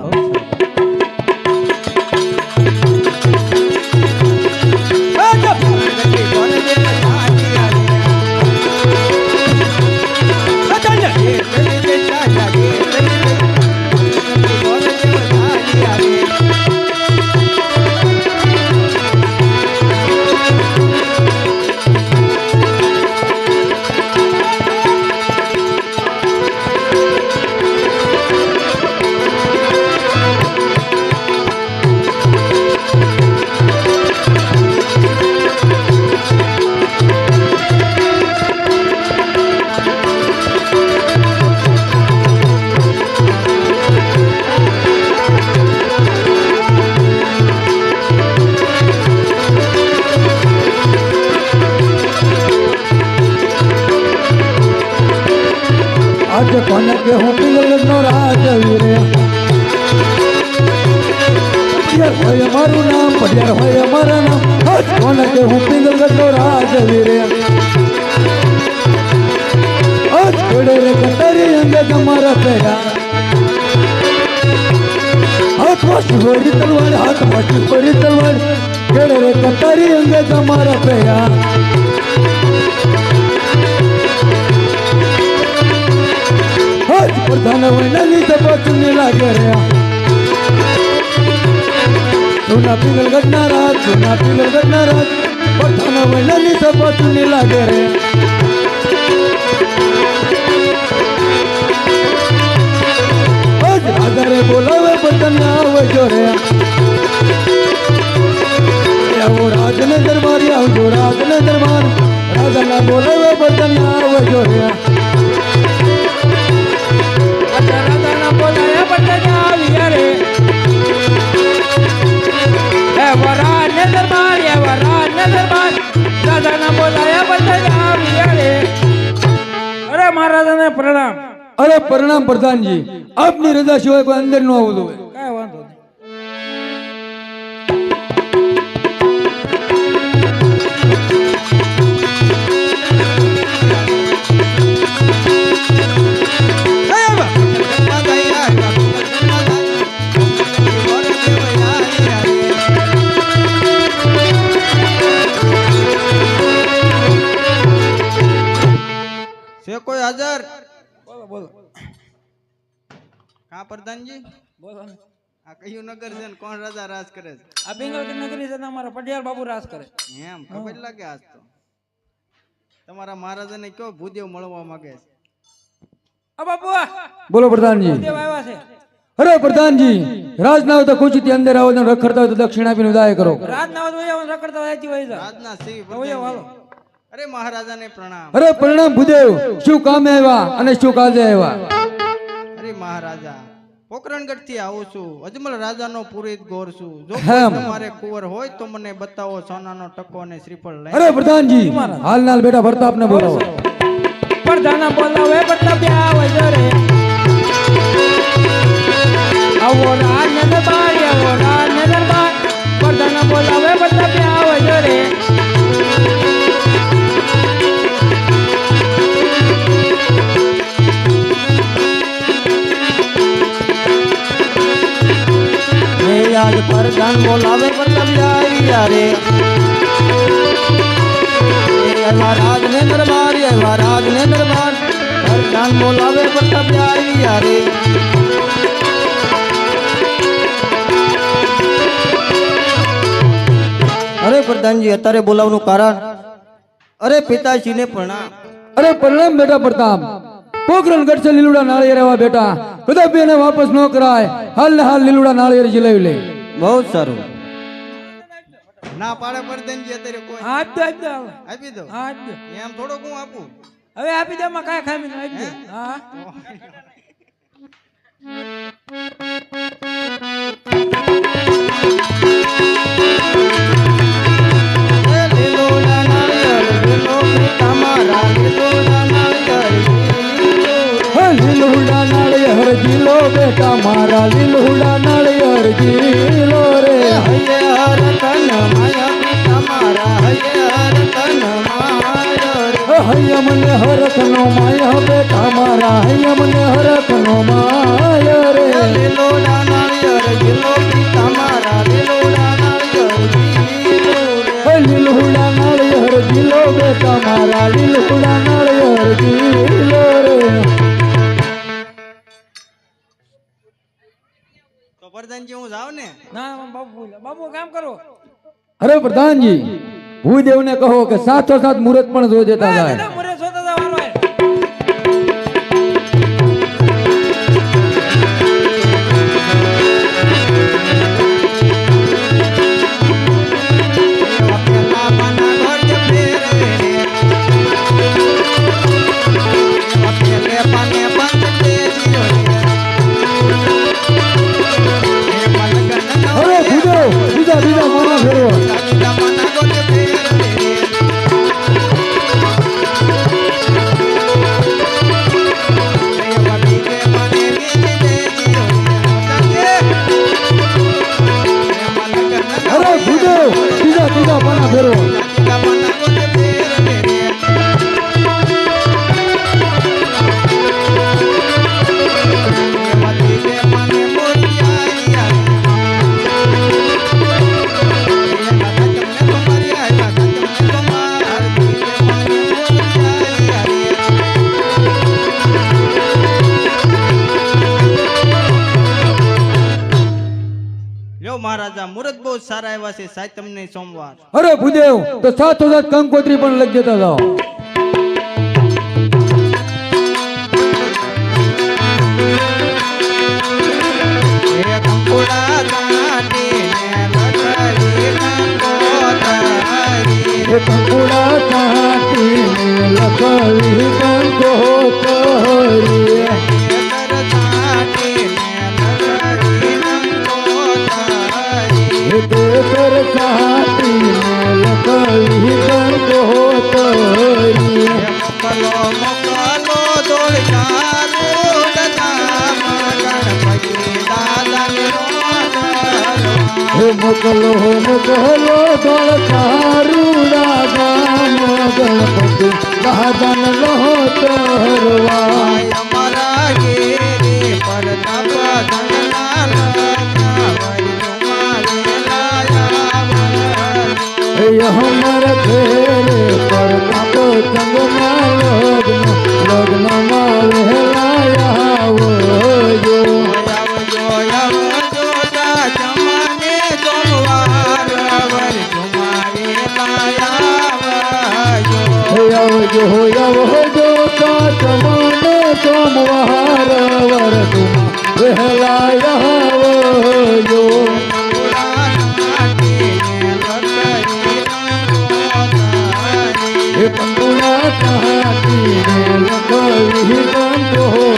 આજે કોને કે હું પિંગલનો રાજ વીરે. પડિયાર હોય મારું નામ, પડિયાર હોય મારા નામ. આજ કોને કે હું પિંગલનો રાજ વીરે. આજ ઘોડે રે કટારી અંગે તમારા પેડા. હાથમાં શિવરી તલવાર, હાથમાં શિવરી તલવાર. ઘોડે રે કટારી અંગે તમારા પેડા. પ્રધાન વૈનાની તપાસની લાગે રે. સોના પિંગલ ગઢના રાજ, સોના પિંગલ ગઢના રાજ. પ્રધાન વૈનાની તપાસની લાગે રે. આજ રાજારે બોલાવે બધાને આવજો રે. આવો રાજને દરબાર, આવજો રાજને દરબાર. રાજાના બોલાવે બધાને આવજો રે. રાજાના બોલાયા બધાને આવ્યા રે. વરાજને દરબાર, વરાજને દરબાર. રાજાના બોલાયા બધાને આવ્યા રે. અરે મહારાજાને પ્રણામ. અરે પ્રણામ પ્રધાનજી, આપની રજા સિવાય કોઈ અંદર ન આવતું હોય. કાંઈ વાંધો નહીં. છે કોઈ હાજર? બોલો બોલો કા પ્રધાનજી બોલો આ કયું નગર છે ને કોણ રાજા રાજ કરે છે આ બેંગલ નગરી છે ને અમારા પટિયાર બાબુ રાજ કરે એમ ખબર લાગે આજ તો તમારા મહારાજાને કયો ભૂદેવ મળવા માંગે છે આ બાબુ બોલો પ્રધાનજી દેવ આવ્યા છે અરે પ્રધાનજી રાજ ના હોય તો ખુશીથી અંદર આવો ને રખડતા હોય તો દક્ષિણ આપીને વિદાય કરો રાત ના હોય રખડતા હોય હોય છે રાજના સિંહ હોય હાલો અરે મહારાજાને પ્રણામ અરે પ્રણામ ભૂદેવ શું કામે આવ્યા અને શું કાજે આવ્યા અરે મહારાજા પોકરણગઢ થી આવું છું અજમલ રાજાનો પુરીત ગોર છું જો હેમ. તમારે કુંવર હોય તો મને બતાવો સોનાનો ટકો અને શ્રીફળ લઈ અરે પ્રધાનજી હાલ નાલ બેટા પ્રતાપને બોલાવો પ્રધાના બોલાવે પ્રતાપ આવે જરે આવો રાજ ને દરબાર આવો રાજ ને દરબાર પ્રધાના બોલાવે પ્રતાપ આવે જરે આજ પ્રધાન બોલાવે પ્રતાપ જાય રે એવા રાજ ને દરબાર એવા રાજ ને દરબાર પ્રધાન બોલાવે પ્રતાપ જાય રે અરે પ્રધાનજી અત્યારે બોલાવવાનું કારણ અરે પિતાજીને પ્રણામ અરે પ્રણામ બેટા પ્રતાપ પોકરણ ગઢ લીલુડા નાળિયેર એવા બેટા કદાપી એને વાપસ ન કરાય હાલ ને હાલ લીલુડા નાળિયેર જીલાવી લે બહુ સારું ના પાડે પ્રધાનજી અત્યારે કોઈ આપ દો આપી દો આપ દો એમ થોડો હું આપું હવે આપી દે માં કાંઈ ખામી નહીં આપી દે હા લીલુડા નાળિયેર લીલો તમારા લીલુડા નાળિયેર હે લીલુડા નાળિયેર જીલો બેટા મારા લીલુડા નાળિયેર જીલો રે હૈયે હર તન માયા પિતા મારા હૈયે હર તન માયા રે હૈયા મને હરખનો માયા બેટા મારા હૈયા મને હરખનો માયા રે લીલુડા નાળિયેર જીલો પિતા મારા લીલુડા નાળિયેર જીલો રે હે લીલુડા નાળિયેર જીલો બેટા મારા લીલુડા નાળિયેર જીલો રે તો પ્રધાનજી હું જાઉં ને ના બાબુ કામ કરો અરે પ્રધાનજી ભૂદેવને કહો કે સાથો સાથ મુહૂર્ત પણ જો દેતા જાય મોરે સોતા જવાનું હોય પેલા પાના ઘોડે ફેરે પેલે પાને પંચ દેજીઓ અરે ભૂદેવ બીજા બીજા મારા ફેરવો પાના ઘોડે ફેરે અરે ભૂદેવ બીજા બીજા પાના ફેરવો મહારાજા મુહૂર્ત બહુ સારા આવ્યા છે સાહેબ તમને સોમવાર અરે ભૂદેવ તો સાથો સાથ કંકોત્રી પણ લઈ દેતા જાઓ કંકુડા ચાટીને લખવી કંકોત્રી પેપર ચાટીને લખવી કંકોત્રી મોકલો મોકલો દોળ કારુડા ગામ ગણપતિ દાદન લો તરવા हमर फेरे पर काको संग लग्न लग्न मावेला વહેલા આવજો એ કંકુડા કાઢીને લખવી કંકોતરી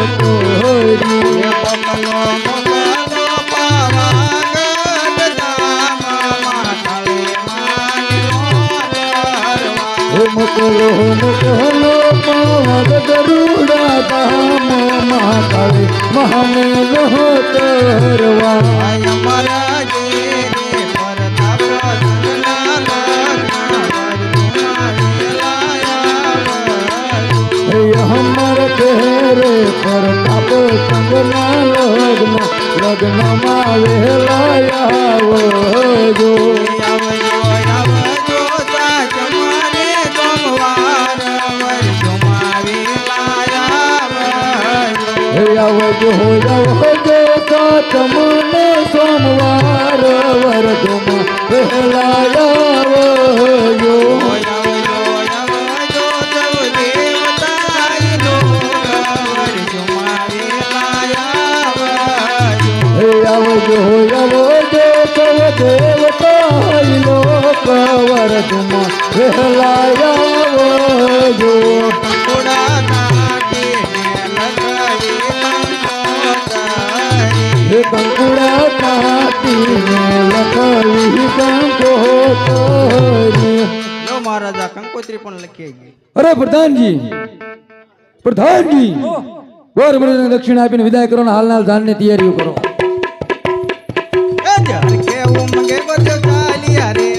મોકલો મોકલો પાવન ગરુડા ધામ મહાકાળી મહામેલ તરવા હમર ઘેરે પ્રતાપ ચંદના લગ્નમાં વહેલા આવજો આવજો તમને સોમવાર વરદમાં વહેલા આવજો આવજો દેવતા લોક વરદમાં વહેલા આવજો કંકુડા કાઢીને લખવી કંકોતરી લો મહારાજા કંકોત્રી પણ લખી ગઈ. અરે પ્રધાનજી ગોર મૃદને દક્ષિણ આપીને વિદાય કરો ને હાલના જાનની તૈયારીઓ કરો એ જાર કેવું મંગે બધો ચાલ્યા રે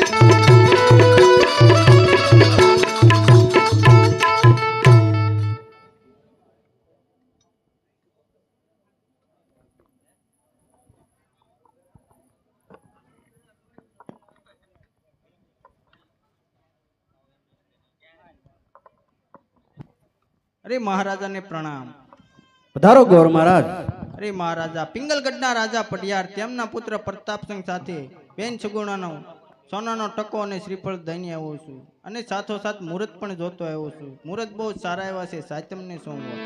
અરે મહારાજાને પ્રણામ. પધારો ગોર મહારાજ. અરે મહારાજા પિંગલગઢના રાજા પટિયાર તેમના પુત્ર પ્રતાપસિંહ સાથે બેન સગુણાનો સોનાનો ટકો અને શ્રીફળ દઈને આવ્યો છું અને સાથોસાથ મુહૂર્ત પણ જોતો આવ્યો છું. મુહૂર્ત બહુ સારા એવા છે. સાતમને સોમવાર.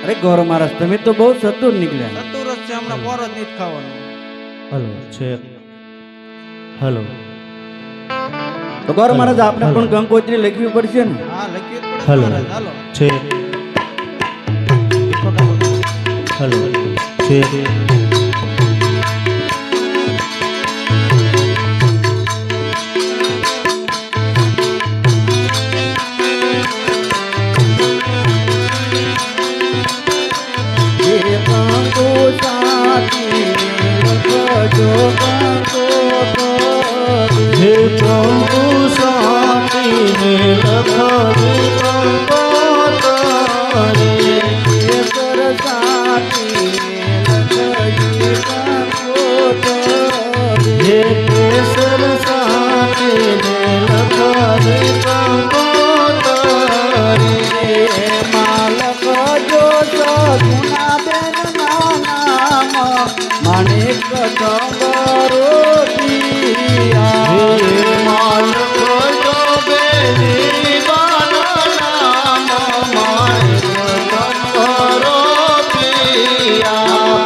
અરે ગોર મહારાજ તમે તો બહુ ચતુર નીકળ્યા. ચતુરસ છે. હમણાં પોર જ નથી ખાવાનું. હલો છે હલો તો ગોર મહારાજ આપણે પણ કંકોત્રી લખવી પડશે ને. હા લખ્યું જ પડે હલો મહારાજ. હાલો છે હલો છે હે પ્રભુ સાતીને લખાવી કંકોતરી હે કેસર સાતીને લખાવી કંકોતરી માલક જો સગુણા બેન ના નામ માણેક ચંદરો હે માલક જો બેની બાના નામ માણેક ચંદરો પિયા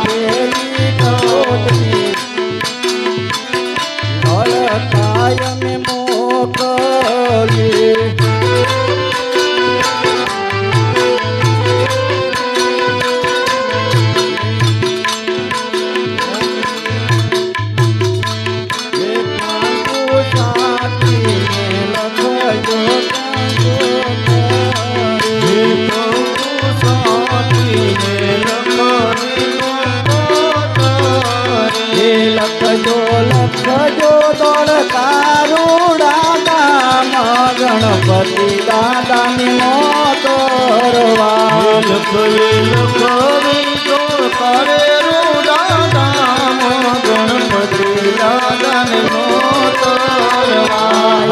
કાયમે મોકલી લખજો દોડકારુડા ગામ ગણપતિ દાદાની મોતરવા લખવી તો કરે દામ ગણપતિ દાદાને મોતરવા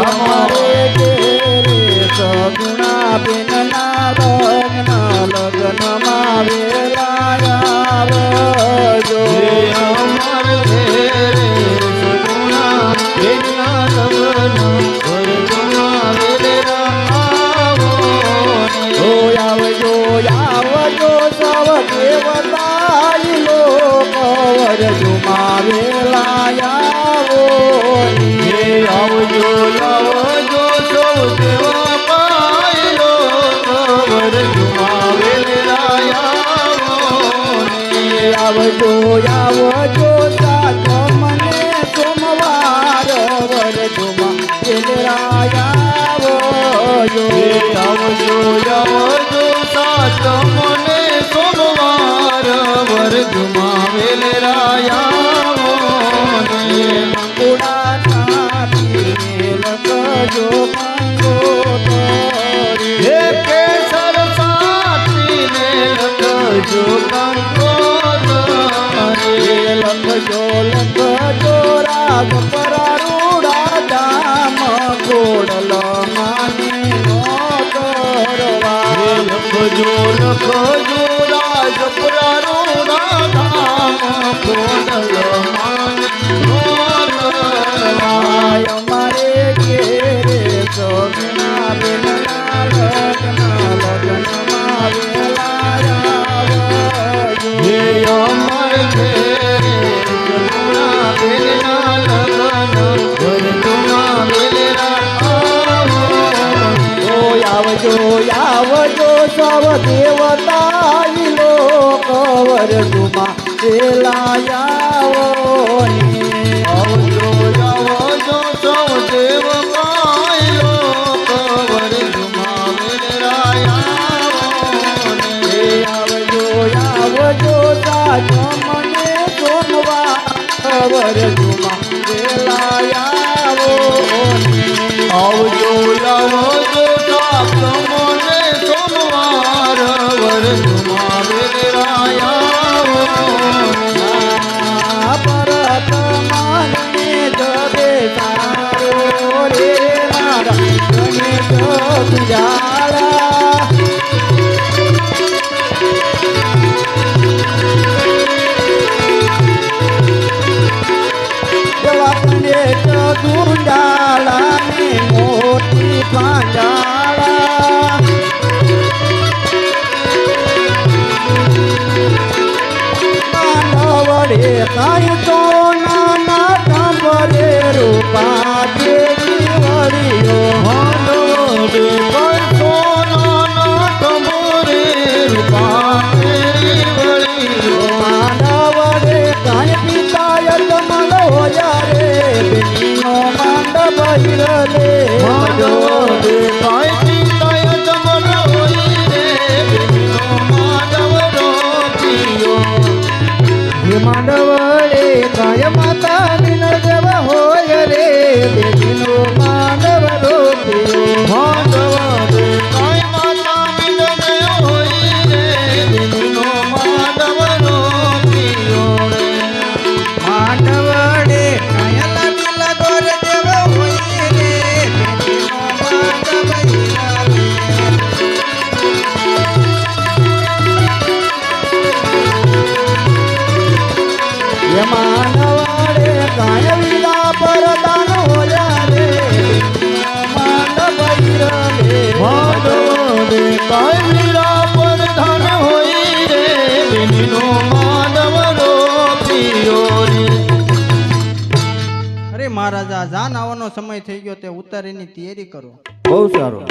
અમારે ઘેરે સગુણા બેન ના લગ્નમાં વેલા આવજો અમાર ઘેરે સગુણા બેનના લગ્ન વરદમાં વેલેલા આવો આવજો આવજો સવ દેવતા લો આવજો સૌ દેવા પાયલો કવર જુમાવેલ રાયા આવજો આવજો સાચો મને સોમવાર વરદુમાં આવજો આવજો આવજો સાત મને સોમવાર વર જુમાવેલ રાયા ગુડા સાથી લખજો કંકોતરી હે કેસર સાતીને લખજો કંકોતરી લખજો લખજો રાગ પરારૂડા ધામ ગોડલ માની નો કરવા લખજો લખજો રાજપુરા રોડા ધામ કોડલ માન આય અમારે ઘેરે સોગના બેનના લગ્નમાં વેલા આવજો હે અમર ઘેરે જમુના બેલના લગન વર જુમાવેલ આવજો આવજો સવ દેવતા કવર ડુમા વેલાયાવો આવજો આવજો સૌ દેવ પાયો કવર જુમાવેલ રાયા આવજો આવજો સાચો મને સોમવા કવર ડુમા વેલાયાવો આવજો આવજો સાત મને સોમવાર વર જુમાવેલ રાયા પરત માને જગે સારો રે મારા ગણેશ પૂજાળા જવા ગણેશ ગુંડાળા ને મોટી પાંજાળા વડે કાંઈ તો નાના ઠાંભરે રૂપા દેવી વળીઓ હાંડવડે કરતો નાના તમોરે રૂપાણી વળીઓ માનવડે કાંઈ પિતાય કમલ હોયા રે બેટીનો માંડવ હિરલે હાંડવડે કાંઈ પિતાય તમન હોઈ રે બેનો માધવ રોપિયો માંડવડે કાય માતા દિન દેવ હોય રે બેટીનો માંડવ રોપ્યો હાંડવડે કાંઈ માતા મિલને હોઈ રે બેનો માધવ રોપિયો માંડવડે કાયલા દિલ ગોર દેવ હોય રે બેટીનો માંડવ હિરાવે. એ માનવડે કાય વિલા પરદાન હોયા રે માંડવ હિરલે હાંડવડે કાંઈ વીરા પ્રધાન હોઈ રે બેનો માધવ રોપિયો રે અરે મહારાજા જાન આવવાનો સમય થઈ ગયો તે ઉતારીની તૈયારી કરો. બહુ સારું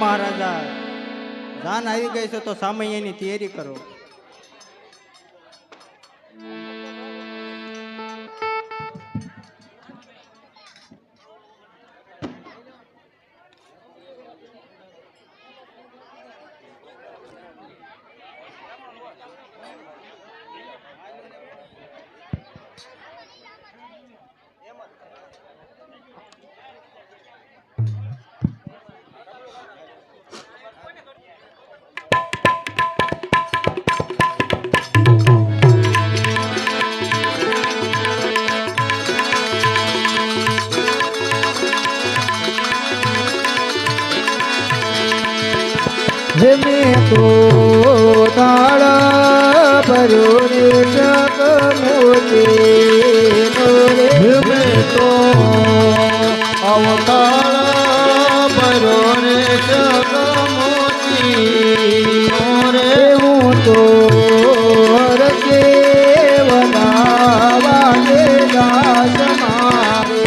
મહારાજા જાન આવી ગઈ છે તો સામૈયાની તૈયારી કરો. હે મેં તો તાળા ભર્યો રે જગ મોતીનો રે. મેં તો અવતાર ભરો રે જગમોતીનો રે. હું તો હરકે વનાવાને દાસ મારે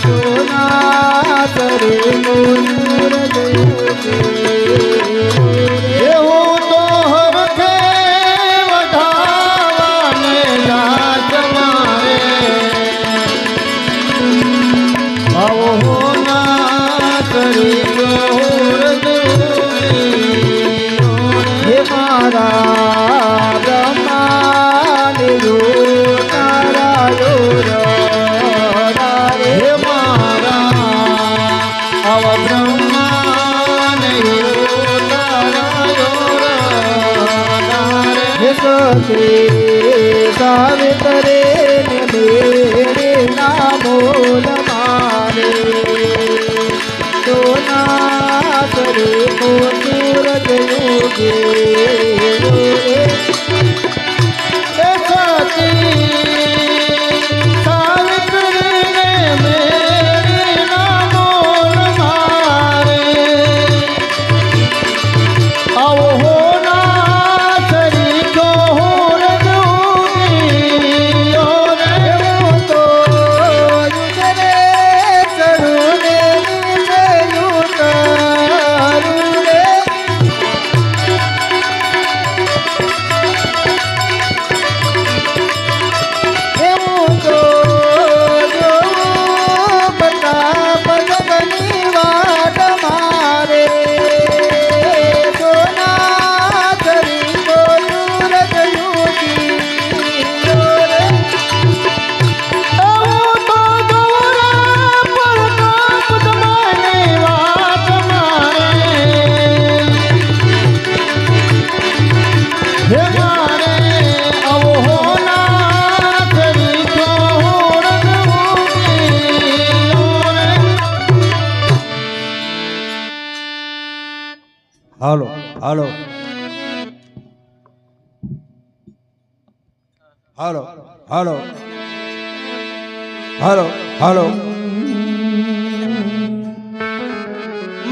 સોના કરે મોર એવું તો હરખે વધાવાને જાત મારે. આવો ના કરી ગોર હે મારા બ્રહ્માને તારા રે. હે મારા આવા બ્રહ્માને સતે સાવિત્રે ને મેરે નામોલ મારે સોના કરે કો સૂરજ યોગે હાલો હાલો હાલો હાલો હાલો હાલો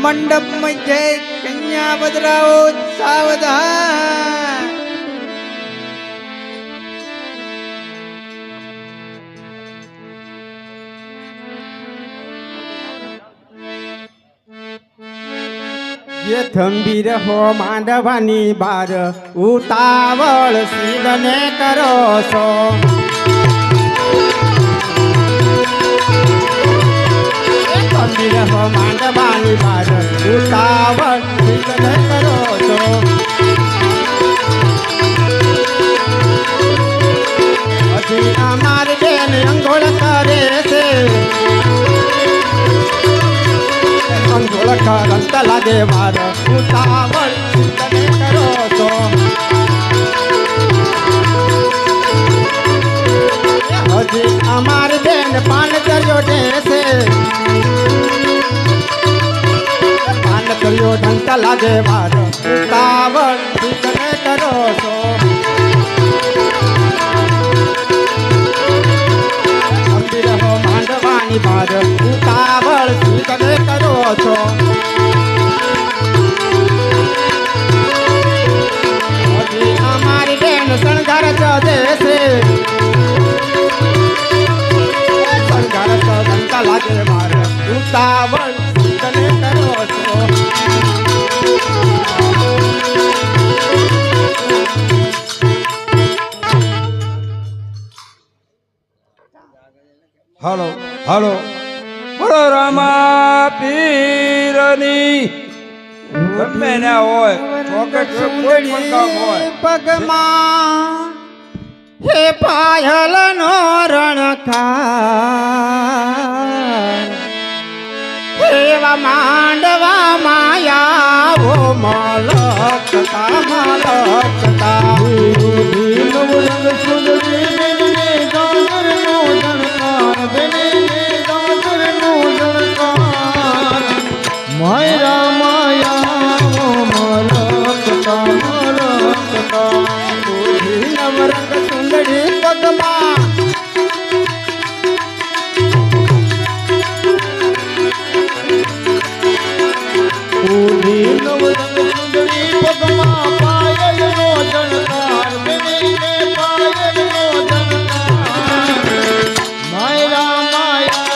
મંડપ મધ્ય કન્યા બદરાઓ સાવધાન. ये थंबी रहो માંડવાની બાર ઉતાવળ સીધને કરો છો. થંબી રહો માંડવાની બાર ઉતાવળ સીધને કરો છો. હજી અમારી બેન અંગોળ કરે છે અંગોળ કરંત લાગે વાર ઉતાવળ સીધને કરો છો. હજી અમારી બેન પાન કર્યો ઢેસે પાન કર્યો ઢંક લાગે વાર ઉતાવળ સીધને કરો છો. મંદિર હો માંડવાની બાર ઉતાવળ સીધને કરો છો. હજી અમારી બેન શણગાર દેશે શણગાર ઢંક લાગે વાર ઉતાવળ સીધને કરો છો. હાલો હાલો બોલો રામા પીરની ગમે ને હોય ચોકટ છે, કોઈ પણ કામ હોય પગમાં હે પાયલ નો રણકાર એવા માંડવા માયાવો મલકતા મલકતા માયરા માયા મલકતા મલકતા નવરંગ સુંદરી પગમાં પગમાં પાયલનો જણકાર બેનીને પાયલનો જણકાર માયરા માયા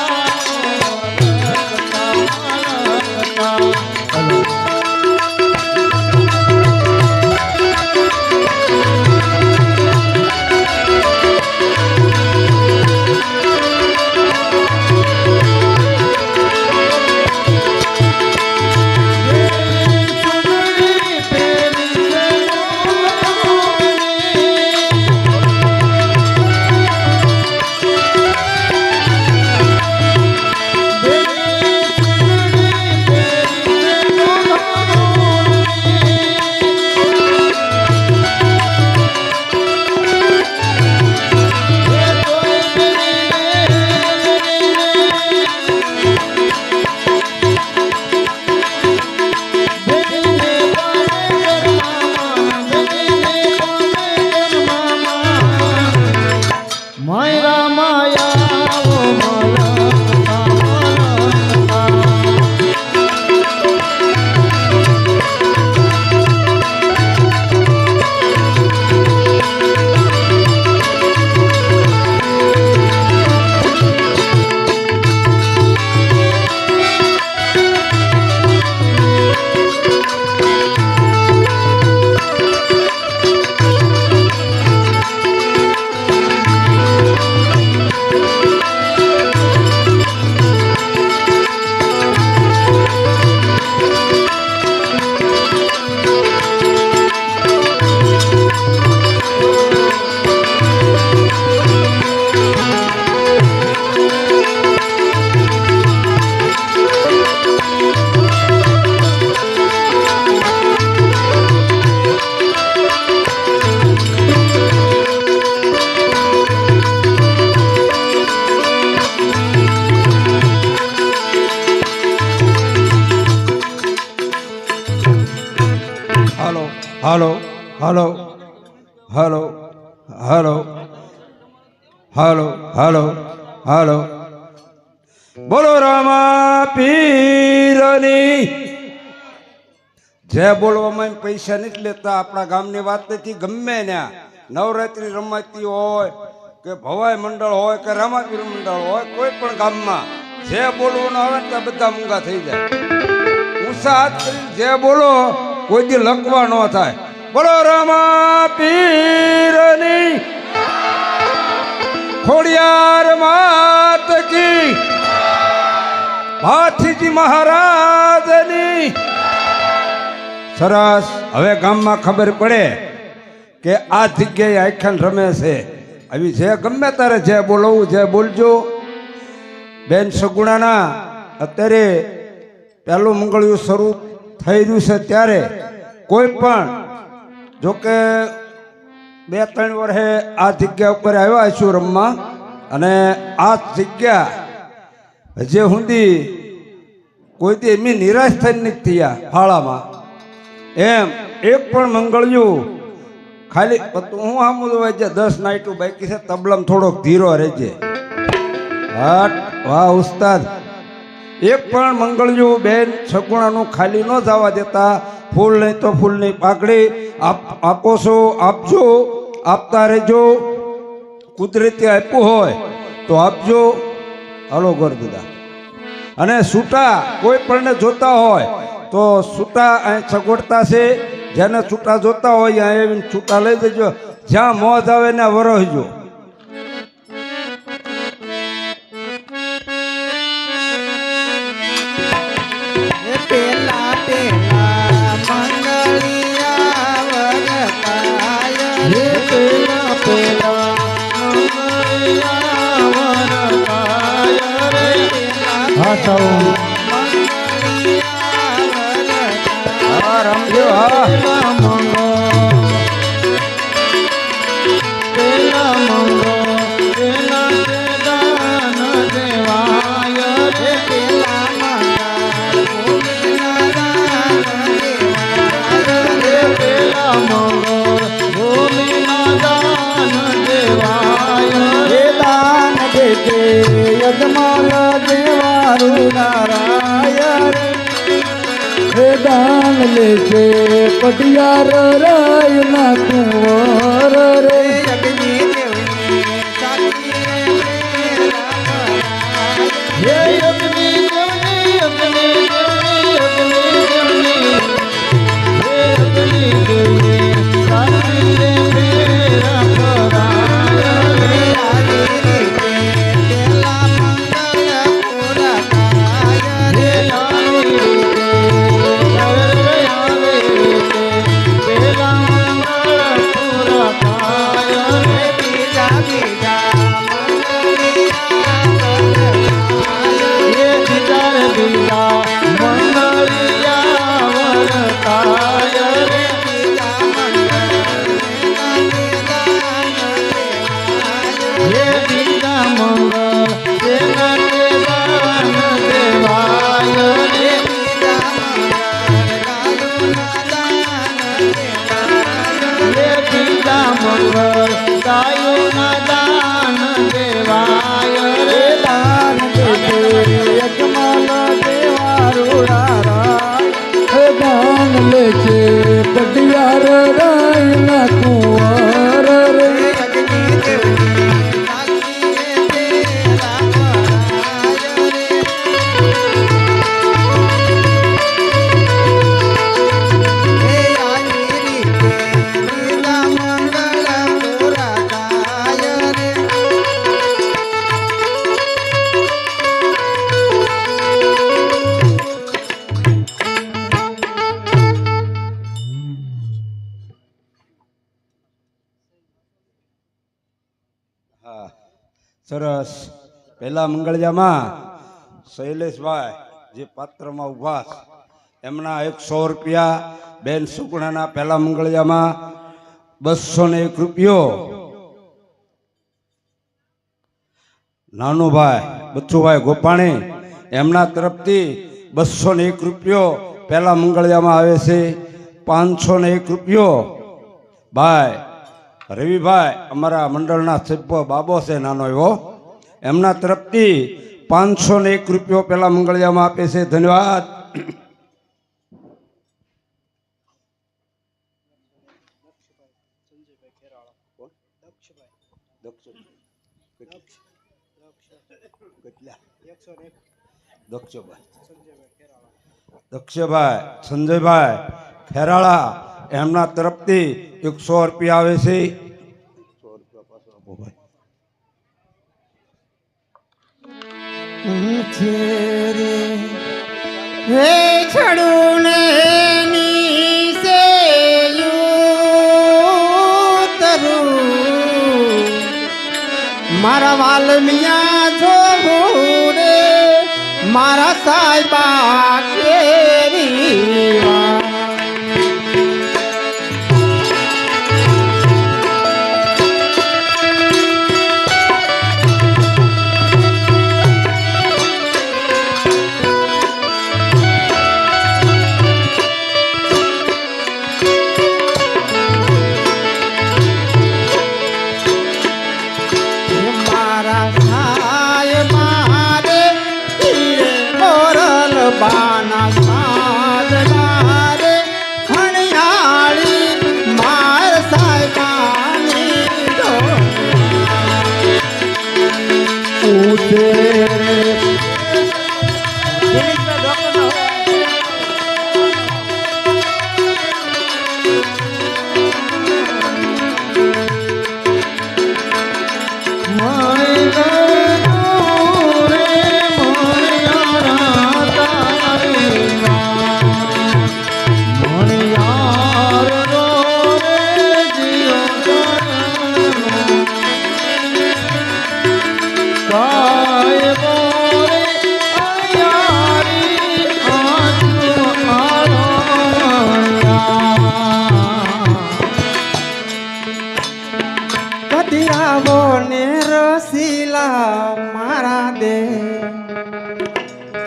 માયરા માયા હાલો હાલો હાલો હાલો હાલો હાલો હાલો બોલો રામા પીરની જે બોલવામાં પૈસા નથી લેતા. આપણા ગામની વાત નથી, ગમે ત્યાં નવરાત્રી રમાતી હોય કે ભવાઈ મંડળ હોય કે રામાપીર મંડળ હોય, કોઈ પણ ગામમાં જે બોલવાનું આવે ને ત્યાં બધા મૂંગા થઈ જાય. ઊંચા હાથ કરીને જે બોલો કોઈ દી લખવા ન થાય. બોલો રામા પીરની ખોડિયાર માત કી, ભાથીજી મહારાજની. સરસ. હવે ગામમાં ખબર પડે કે આ જગ્યાએ આખ્યાન રમે છે. આવી જે ગમે તારે જે બોલવું જે બોલજો. બેન સગુણાના અત્યારે પહેલું મંગળિયું શરૂ થઈ રહ્યું છે, ત્યારે કોઈ પણ જોકે 2-3 વર્ષે આ જગ્યા ઉપર આવ્યા છું રમવા, અને આ જગ્યા હજી સુધી કોઈ દી એમની નિરાશ થઈને નથી થયા ફાળામાં. એમ એક પણ મંગળિયું ખાલી હું આમ વાજે 10 નાઈટું બાકી છે. તબલમ થોડોક ધીરો રહેજે. હટ વાહ ઉસ્તાદ. એક પણ મંગળિયું બેન સગુણાનું ખાલી ન જવા દેતા. ફૂલ નહીં તો ફૂલની પાકડી આપો છો, આપજો, આપતા રહેજો. કુદરતી આપ્યું હોય તો આપજો. હાલો ગોર દાદા. અને છૂટા કોઈ પણને જોતા હોય તો છૂટા અહીં સગવડતા છે. જેને છૂટા જોતા હોય અહીં છૂટા લઈ દેજો. જ્યાં મોજ આવે ને વરસજો. પેલા મંગળ પેલા મંગળ પેલા દાન દેવાય રે પેલા મંગળ પેલા મંગળ ભૂમિના દાન દેવાય હે દાન દેતે યજમાલ દેવારું નારાયણ હે દાન લે છે પટિયાર રાય ના કુંવર રે હે અગ્નિ દેવની અગ્નિ દેવની અગ્નિ દેવની હે અગ્નિ દેવની સાચી રે ફેરા પરાય રે પેલા મંગળ પૂરા થાય રે આવી પેલા મંગળ પૂરા થાય રે બીજા બીજા બીજા મંગળિયા વરતાય રે હે બીજા મંગળ તેના તે દાન દેવાય રે હે બીજા મંગળ ગાયોના દાન દેવાય રે દાન દેતે યજમાલ દેવારું નારાયણ હે દાન લે છે પટિયાર રાય ના કુંવર રે હા સરસ પહેલા મંગળજામાં શૈલેષભાઈ જે પાત્રમાં ઉભા છે એમના 100 રૂપિયા, બેન સુગુણાના પહેલા મંગળજામાં 201 રૂપિયો, નાનુભાઈ બચ્ચુભાઈ ગોપાણી એમના તરફથી 201 રૂપિયો પહેલા મંગળજામાં આવે છે. 501 રૂપિયો ભાઈ રવિભાઈ અમારા મંડળના સભ્ય બાબો છે નાનો એવો, એમના તરફથી 501 રૂપિયો પહેલા મંગળજામાં આપે છે. ધન્યવાદ. દક્ષભાઈ સંજયભાઈ ખેરાળા એમના તરફથી 100 રૂપિયા આવે છે. હે છડુને નીસે તરું મારા વાલમિયા છો રે મારા સાહેબા કેરી બાના સાજના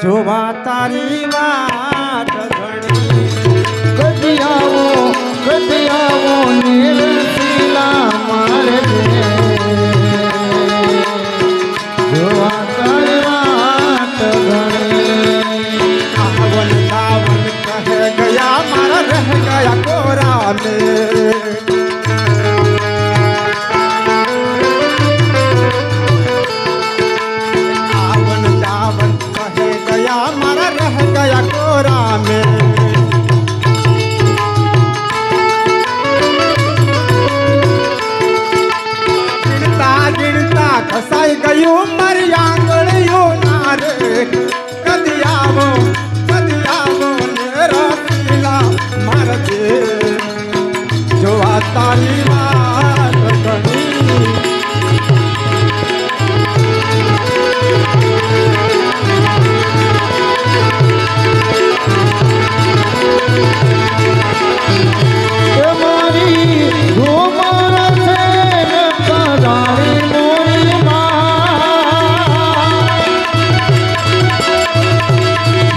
જોવા તારી વાત ઘણી કદી આવો નિરશીલા મારે જોવા તારી વાત ઘણી આવન સાવન કહે ગયા મારા રહ ગયા કોરા में आवन जावन कहे गया मारा रह गया कोरा में गिनता गिनता खसाई गयो मरी आंगळियो नारे कदी आवो नेरा पीला मार दे જોવા તારી વાત ઘણી મારી ઘુમર છે કરાણી મોરી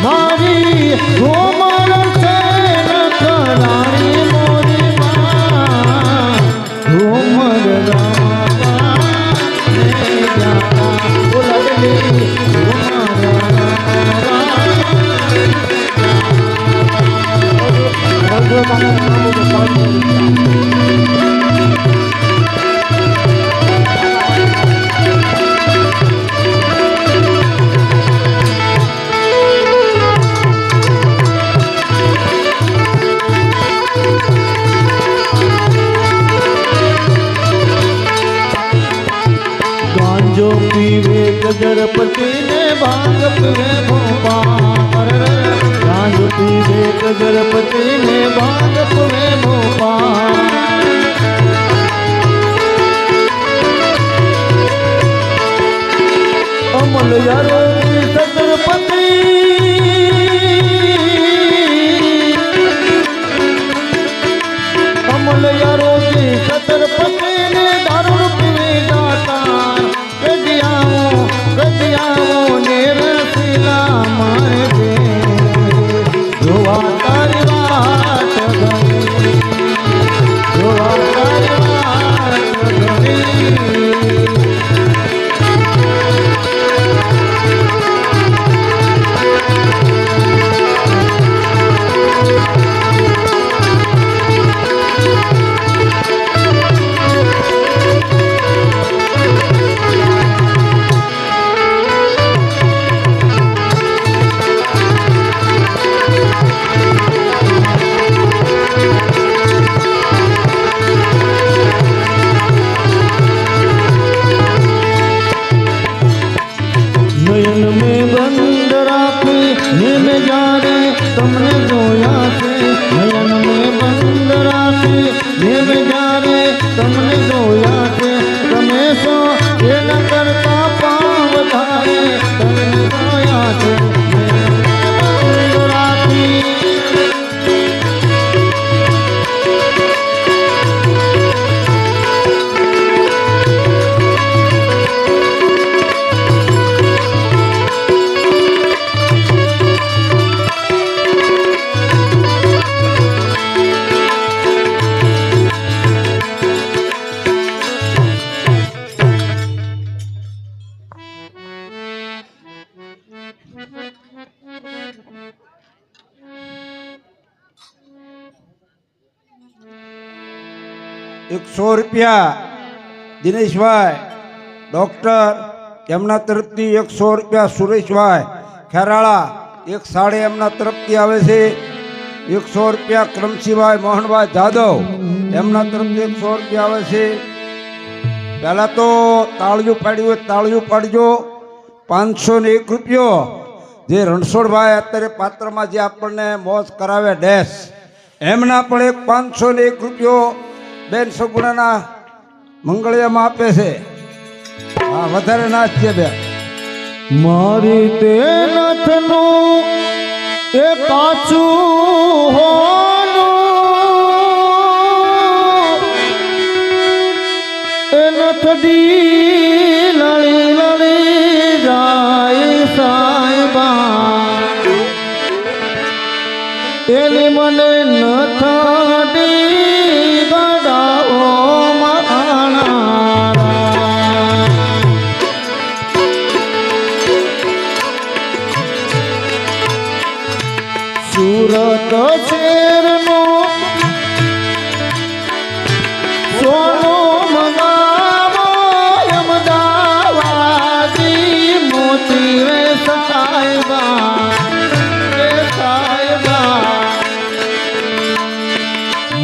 મારી ઘુમર છે કરાણી મોરી ઘુમર गांजो पीवे गजरपति ने भांग पीवे भोपाल गांजो पीवे गजरपति ने भांग पीवे भोपाल अमल यारो छत्रपति अमल यारो छत्रपति ने दारू पीवे जाता गदियाओ निरसिला मारे दे જોવા તારી વાત ઘણી જોવા તારી વાત ઘણી नयन में बंद राखी निम जाने तुमने जोया से नयन में बंद राखी निम जाने तुमने जोया से रमेशो ये न करता पाव धारे तुमने जोया से बंद राखी ₹100 દિનેશભાઈ ડૉક્ટર એમના તરફથી ₹100 સુરેશભાઈ ખેરાળા એક સાડે એમના તરફથી આવે છે ₹100 ક્રમશીભાઈ મોહનભાઈ જાદવ એમના તરફથી ₹100 આવે છે પહેલાં તો તાળીઓ પાડ્યું હોય તાળીઓ પાડજો ₹501 જે રણછોડભાઈ અત્યારે પાત્રમાં જે આપણને મોજ કરાવે ડેશ એમના પણ એક ₹501 બેન સગુણાના મંગળિયામાં આપે છે હા વધારે નાચ છે બે મારી તે નથનું એ કાચું હોનું એ નથડી લળી લળી જાય સાહેબા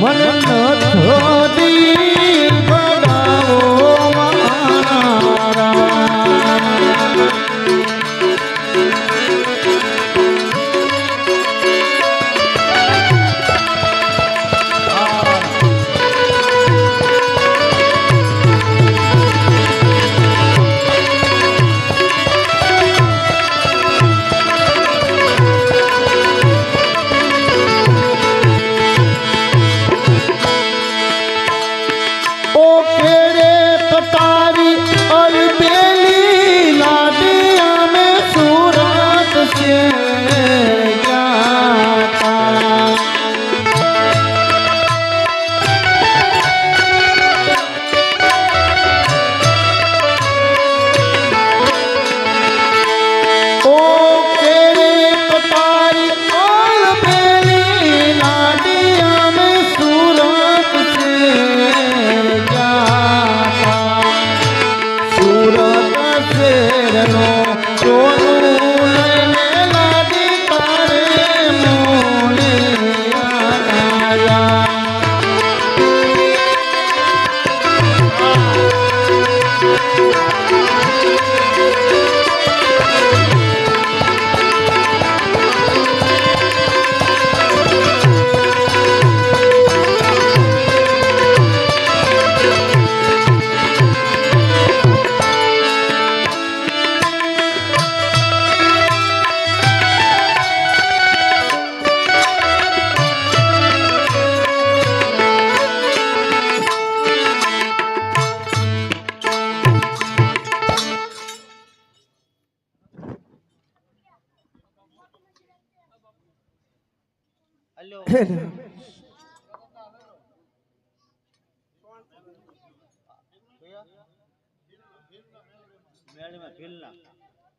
મન નથોડી ગડાવો મારા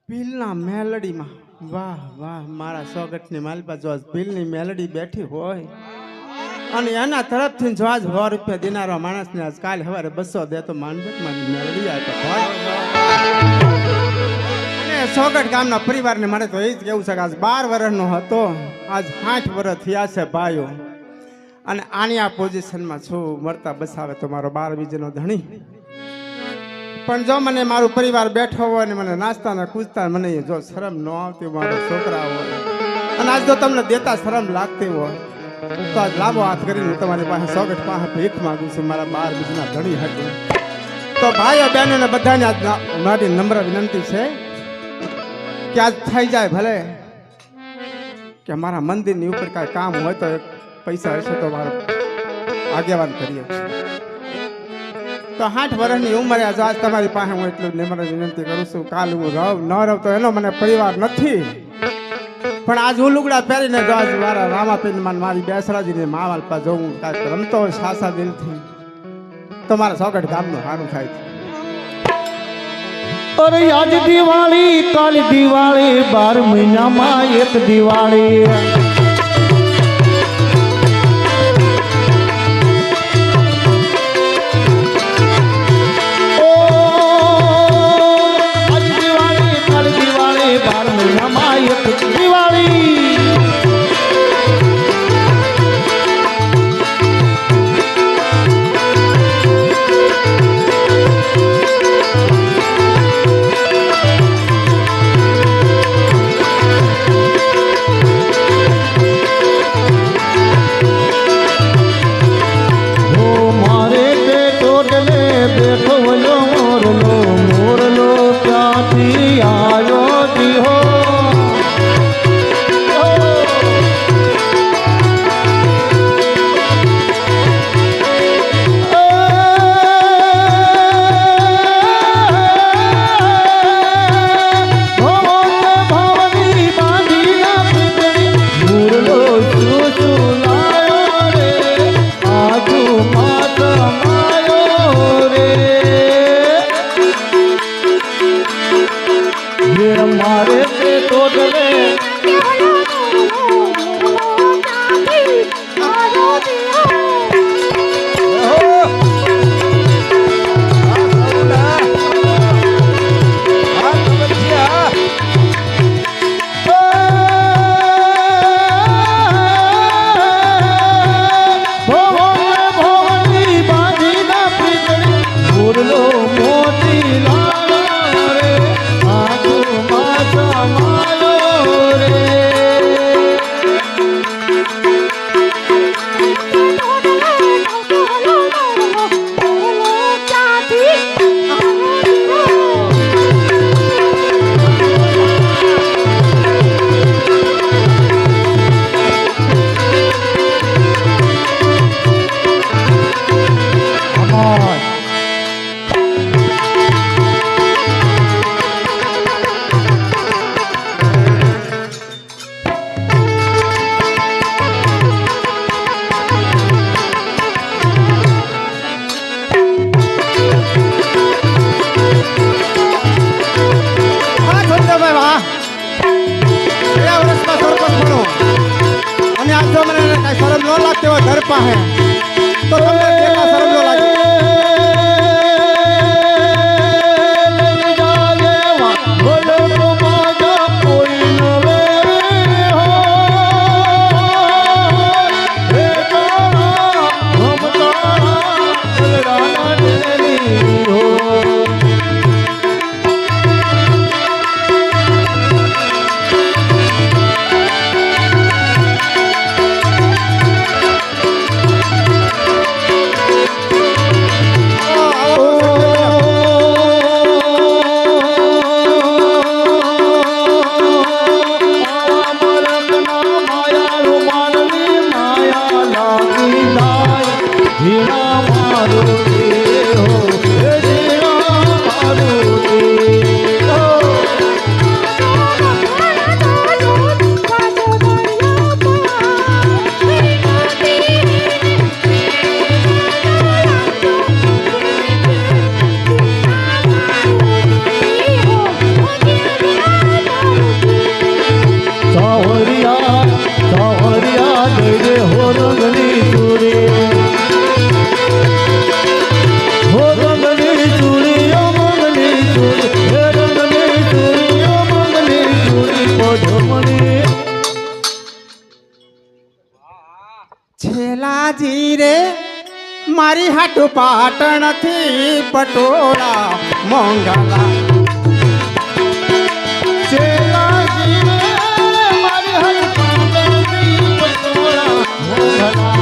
ભીલના મેલડીમાં વાહ વાહ મારા સોગટની માલપા જો ભીલની મેલડી બેઠી હોય અને એના તરફથી જો આજ 100 રૂપિયા દેનારો માણસને આજ કાલ સવારે 200 દે તો માનબત મારી મેલડી આવે અને સોગટ ગામના પરિવારને મારે તો એ જ કેવું છે કે આજ 12 વર્ષનો હતો આજ 60 વર્ષ થયા છે ભાઈઓ અને આની આ પોઝિશનમાં છું મરતા બસાવે તો મારો 12 બીજનો ધણી પણ જો મને મારું પરિવાર બેઠો હોય ને મને નાસ્તા ને કૂદતા મને જો શરમ ન આવતી મારો છોકરા હોય અને આજ જો તમને દેતા શરમ લાગતી હોય તો આજ લાંબો હાથ કરીને હું તમારી પાસે સોગટ પાસે ભીખ માંગુ છું મારા 12 બીજના ધણી હતી તો ભાઈઓ બહેનો ને બધાને આજ મારી નમ્ર વિનંતી છે કે આજ થઈ જાય ભલે કે મારા મંદિરની ઉપર કાંઈ કામ હોય તો પૈસા હશે તો મારો આગેવાન કરીએ તો 60 વર્ષની ઉંમરે આજ તમારી પાસે હું એટલું નમ્ર વિનંતી કરું છું કાલ હું રહું ન રહું તો એનો મને પરિવાર નથી પણ આજ હું લુગડા પહેરીને જો આજ મારા રામાપીને મારી બેસરાજીને માવાલ પા જોઉં કાંઈક રમતો હોય સાસા દિલથી તો મારા સોગટ ગામનું સારું થાય છે અરે આજ દિવાળી કાલ દિવાળી 12 મહિનામાં એક દિવાળી ઘર પાસે તો તમને ટેકા શરમ ન લાગે. છેલાજી રે મારી હાટુ પાટણ થી પટોળા મોંઘાલા. છેલાજી રે મારી હાટુ પાટણ થી પટોળા મોંઘાલા.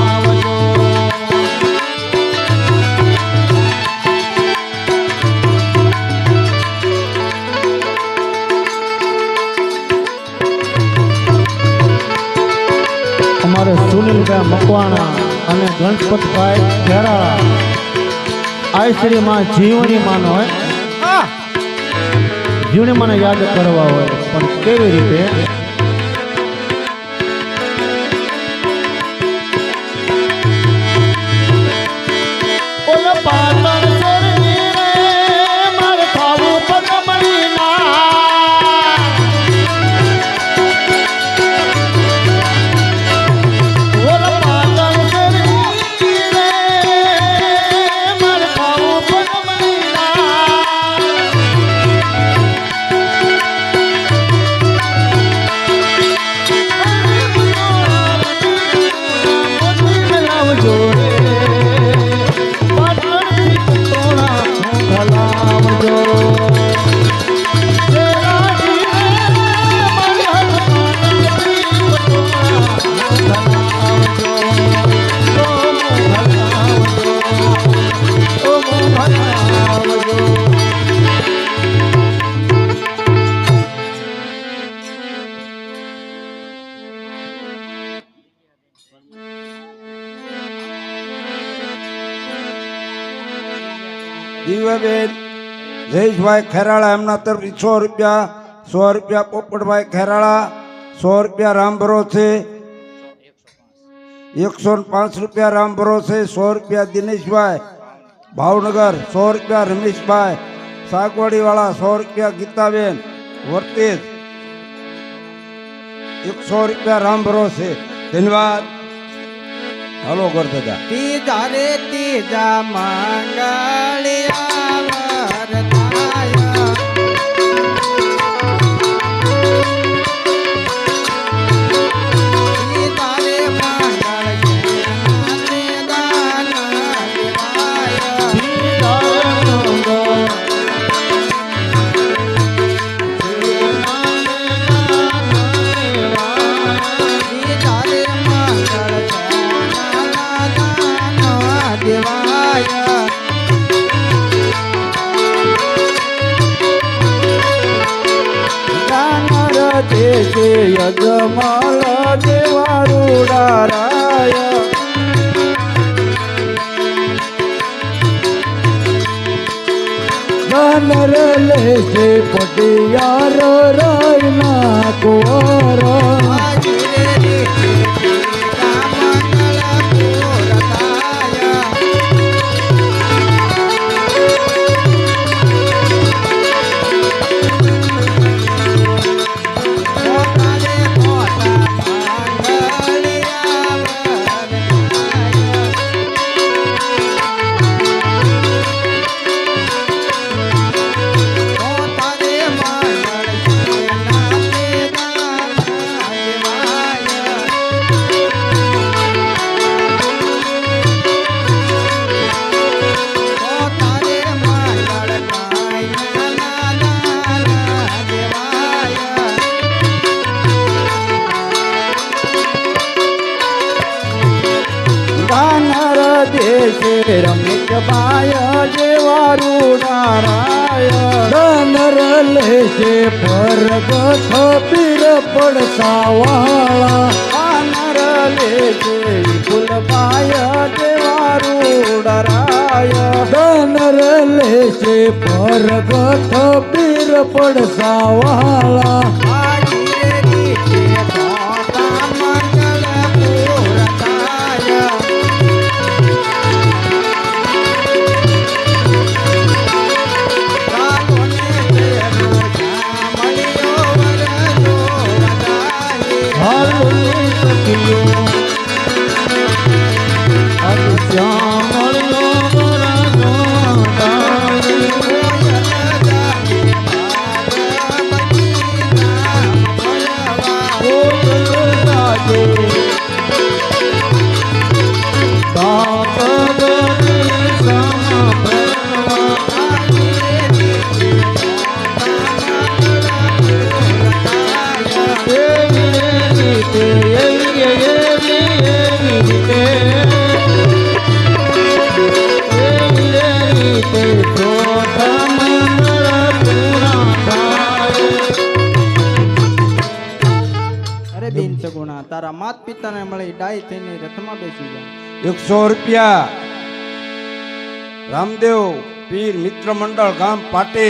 અમારે સુનિલભાઈ મકવાણા અને ગણપતભાઈ ખેરાળા આઈશ્રી માં જીવની માનો હોય જીવની માને યાદ કરવા હોય પણ કેવી રીતે દિવ્યાબેન જયેશભાઈ ખેરાળા એમના તરફથી 100 રૂપિયા, 100 રૂપિયા પોપટભાઈ ખેરાળા, 100 રૂપિયા રામ ભરોસે, 105 રૂપિયા રામ ભરોસે, 100 રૂપિયા દિનેશભાઈ ભાવનગર, 100 રૂપિયા રમેશભાઈ સાગવાડીવાળા, 100 રૂપિયા ગીતાબેન વર્તેજ, 100 રૂપિયા રામ ભરોસે. ધન્યવાદ. હાલો ગરદાદા. ત્રીજા રે ત્રીજા મંગળિયા વરદાયા. ત્રીજા રે યજમાલ દેવારુડારાય ગાનર લેશે પટિયાર રાયના કુંવર દેશે રમેશ ભાઈ જેવા રૂડારાય દાનર લેશે પરગથ પીર પડતા વાળા આનર લેશે ફૂલભાઈ જેવા રૂડારાય દાનર લેશે પરગથ પીર પડતા વાળા અરે બેન સગુણા તારા માત પિતાને મળી ડાય થઈને રથમાં બેસી જા. 100 રૂપિયા રામદેવ પીર મિત્ર મંડળ ગામ પાટે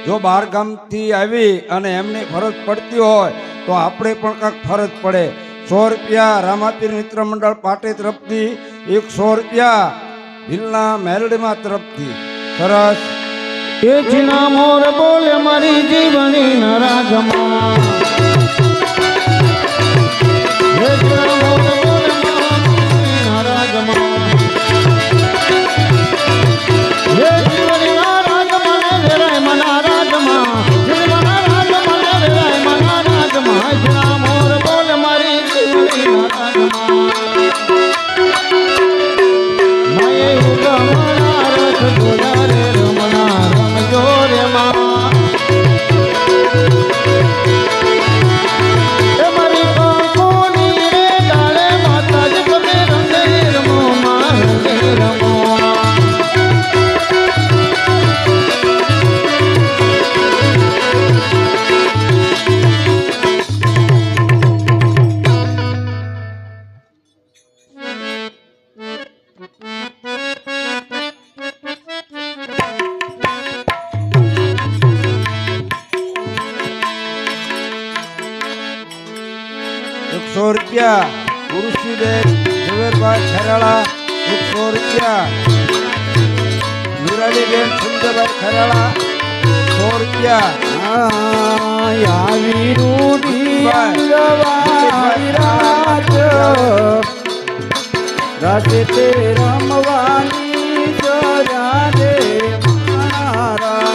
જો બહાર ગામથી આવી અને એમને ફરજ પડતી હોય તો આપણે પણ કાંઈક ફરજ પડે. 100 રૂપિયા રામાપીર મિત્ર મંડળ પાટે તરફથી, 100 રૂપિયા ભીલના મેલડીમાં તરફથી. સરસ. એ ચીના મોર બોલે મારી જીવની ન રાજમાં એ ચીના મોર બોલે મારી ન રાજમાં એ જીવની ના રાજમાં ને વેરાય મના રાજમાં જીવના રાજમાં ને વેરાય મના રાજમાં ચીના મોર બોલે મારી જીવની ન રાજમાં માયે ઉગમણા રથ જોયા રે રમણા રમજો રે માં એ મારી કાકોની રે ડાળે માતાજી તમે રંગે રમો માં રંગે રમો 100 રૂપિયા ગુરુશ્રીબેન ઝવેરભાઈ ખરાળા. 100 રૂપિયા મીરાલીબેન સુંદરભાઈ ખરાળા. 100 રૂપિયા આવી રૂડી રાજ રાતે તે રમવાની જરા રે મારા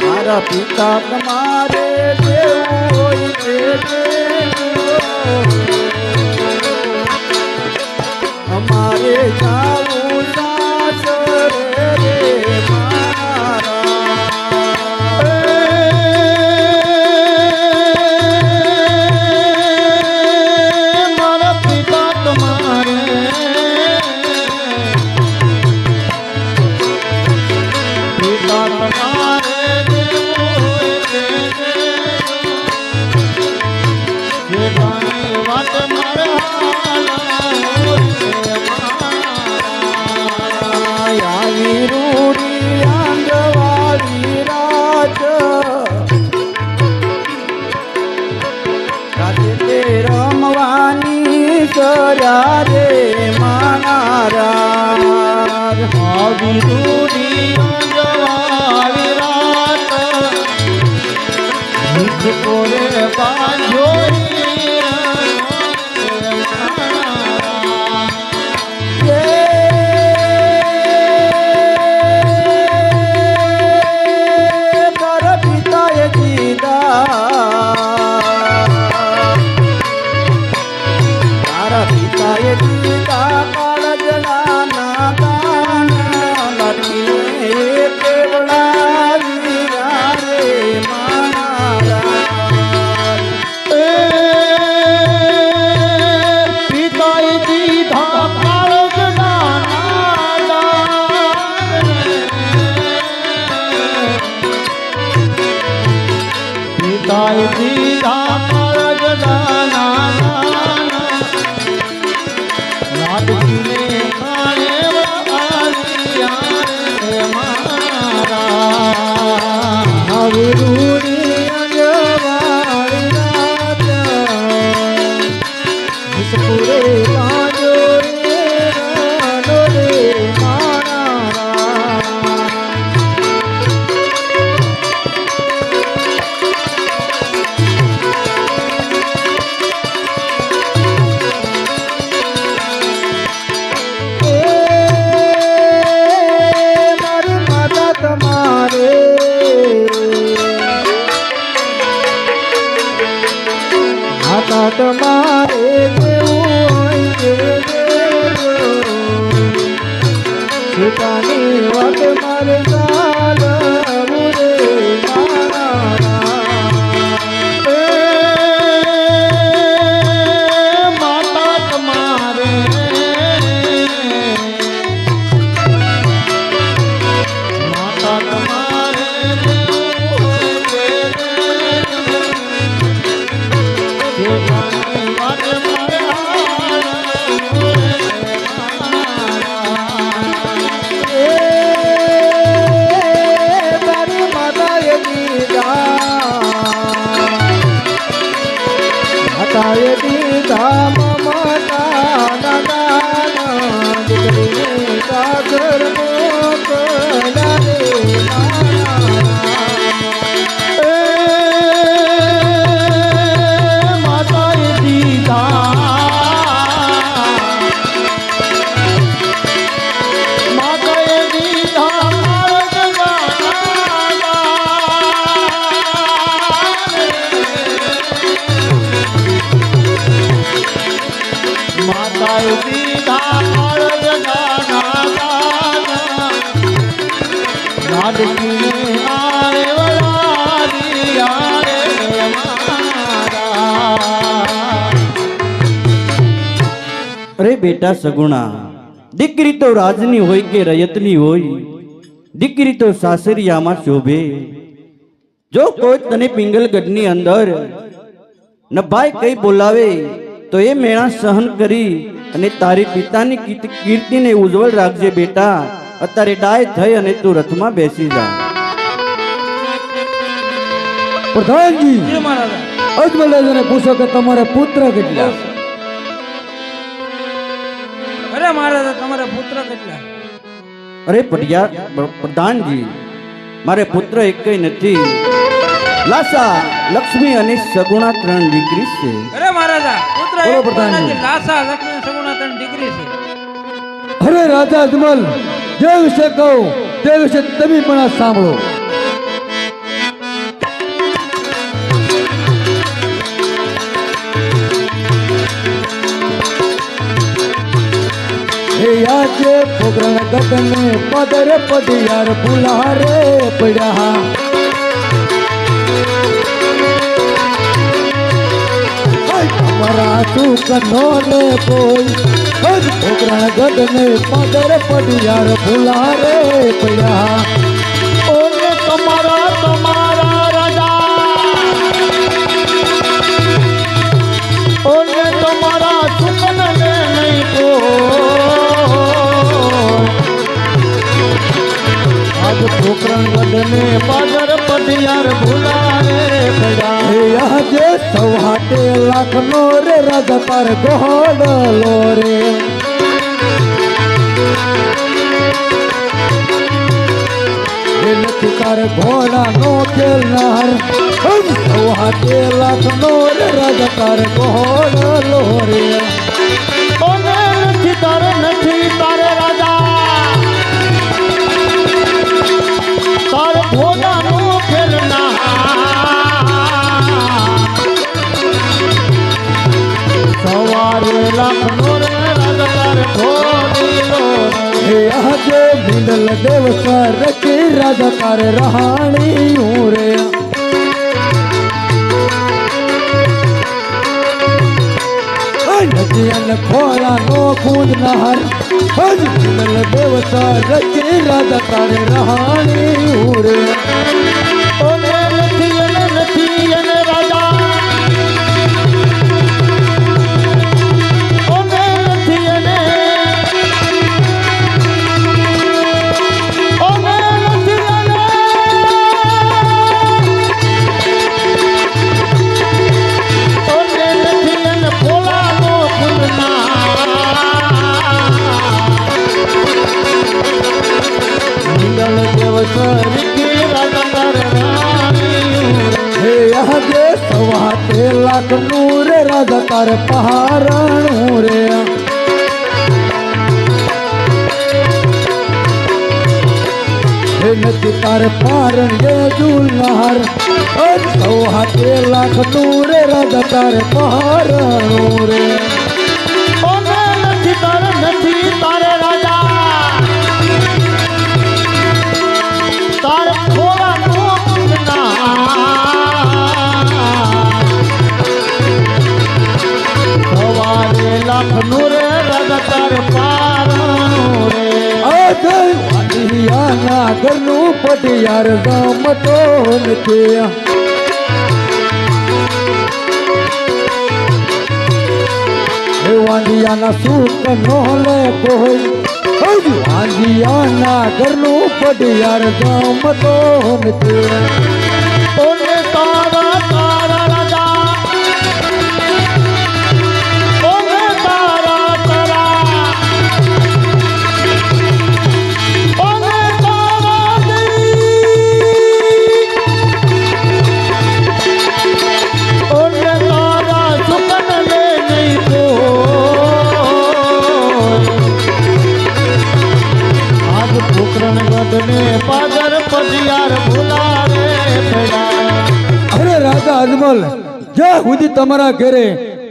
મારા પિતા તમારે દેવું હોય તે અમારે જાવું સાસરે રે મારા પિતા તમારે પિતા તમારે વાત આવી રૂડી આંગવાળી રાત રાતે તે રમવાની કર્યા રે માનારા આવી રૂડી જવાળી રાત નિજ કોરે બાંધો બતાય દીધા કાળજના નાદાન લાડકીને કેવડાવ્યા રે મારા પિતાએ દીધા કાળજના નાદાન પિતાએ દીધા કાળજના નાદાન લાડકીને કાળેવાળિયા રે મારા વિરુડી અંજવાળી રાજા વિસપુરે બાજો રે રાનો રે મારા મારી માતા તમારે માતા તમારે દેવું હોય છે સીતાની વાત મારે ચાલવું રે મારા માતા તમારે માતા તમારે તારી માતાએ દીધા મમતા દાદા દીકરીને સાગર મોકલા રે માતાએ દીધા માતાએ દીધા માતાએ દીધા લાડકીને આરે વળાલિયા રે મારા અરે બેટા સગુણા, દીકરી તો રાજની હોય કે રયતની હોય, દીકરી તો સાસરિયામાં શોભે. જો કોઈ તને પિંગલગઢની અંદર નભાઈ કઈ બોલાવે તો એ મેળા સહન કરી અને તારી પિતાની કીર્તિને ઉજ્જવળ રાખજે બેટા. અત્યારે ડાય થઈ અને તું રથમાં બેસી જા. પ્રધાનજી અજમલ રાજાને પૂછો કે તમારે પુત્ર કેટલા? અરે મહારાજ તમારા પુત્ર કેટલા? અરે પ્રધાનજી, મારે પુત્ર એકય નથી. લાસા, લક્ષ્મી અને સગુણા 3 દીકરી છે. અરે મહારાજા પુત્ર બોલો એક પણ પ્રધાનજી. નથી. લાસા લક્ષ્મી સગુણા 3 દીકરી છે. અરે રાજા અજમલ, જે વિશે કહું તે વિશે તમે પણ આ સાંભળો. હે આજે પોગરણ ગગને પદર પડિયાર ભૂલારે પડ્યા. તમારા સુખ નો લે કોઈ પોગરણ ગગને પદર પડિયાર ભૂલારે પડ્યા. ઓરે તમારા તમારા રાજા ઓરે તમારા સુકન ને નહીં તો આજ પોકરણ ગઢને પાદર પડિયાર ભૂલારે પડ્યા. હે આજે 8.5 લાખનો રે રાજા તાર ગોડલો રે. એ નથી તાર ઘોડા નો ખેલનાર 8.5 લાખનો રે રાજા તાર ગોડલો રે. ઓને નથી તારે રાજા તાર ઘોડા નો ખેલના સવા સવારે લાખનો રે રાજા તારે ઢોલીલો હે આજે મિંડલ દેવ સર કે રાજા તારે રહાણી રે નદી અને ખોળા નો ખૂંદ નહર હજ મિંડલ દેવ સર કે રાજા તારે રહાણી રે ઓને નથી અને રાજા ઓને નથી અને ઓને નથી અને ઓને નથી અને ભોલાનો ફૂલના મિલન દેવ સર કે રાજા તારે હે આજે સવા 3 લાખ નું રે રાજા તારે પહારણું રે હે નથી તારે પારણ રે દુલ્હાર સવા 3 લાખ નું રે રાજા તારે પહારણું રે ઓને નથી તારે રાજા તારે થોડા નોકના સવારે લાખનું રે રાજા તારે પારણું રે આજે વાડિયાના ઘરનું પટિયાર ગામતો નથી હે વાંધિયાના સુખ નો લે કોઈ વાંધિયાના ઘરનું પટિયાર ગામતો નથી ઓને તારા રાજા ઓને તારા ઓને તારા ઓને તારા સુકન લે નહીં તો આજ પોકરણ ગઢને પાદર પટિયાર ભૂલારે પડ્યા અરે રાજા અજમલ જ્યાં સુધી તમારા ઘરે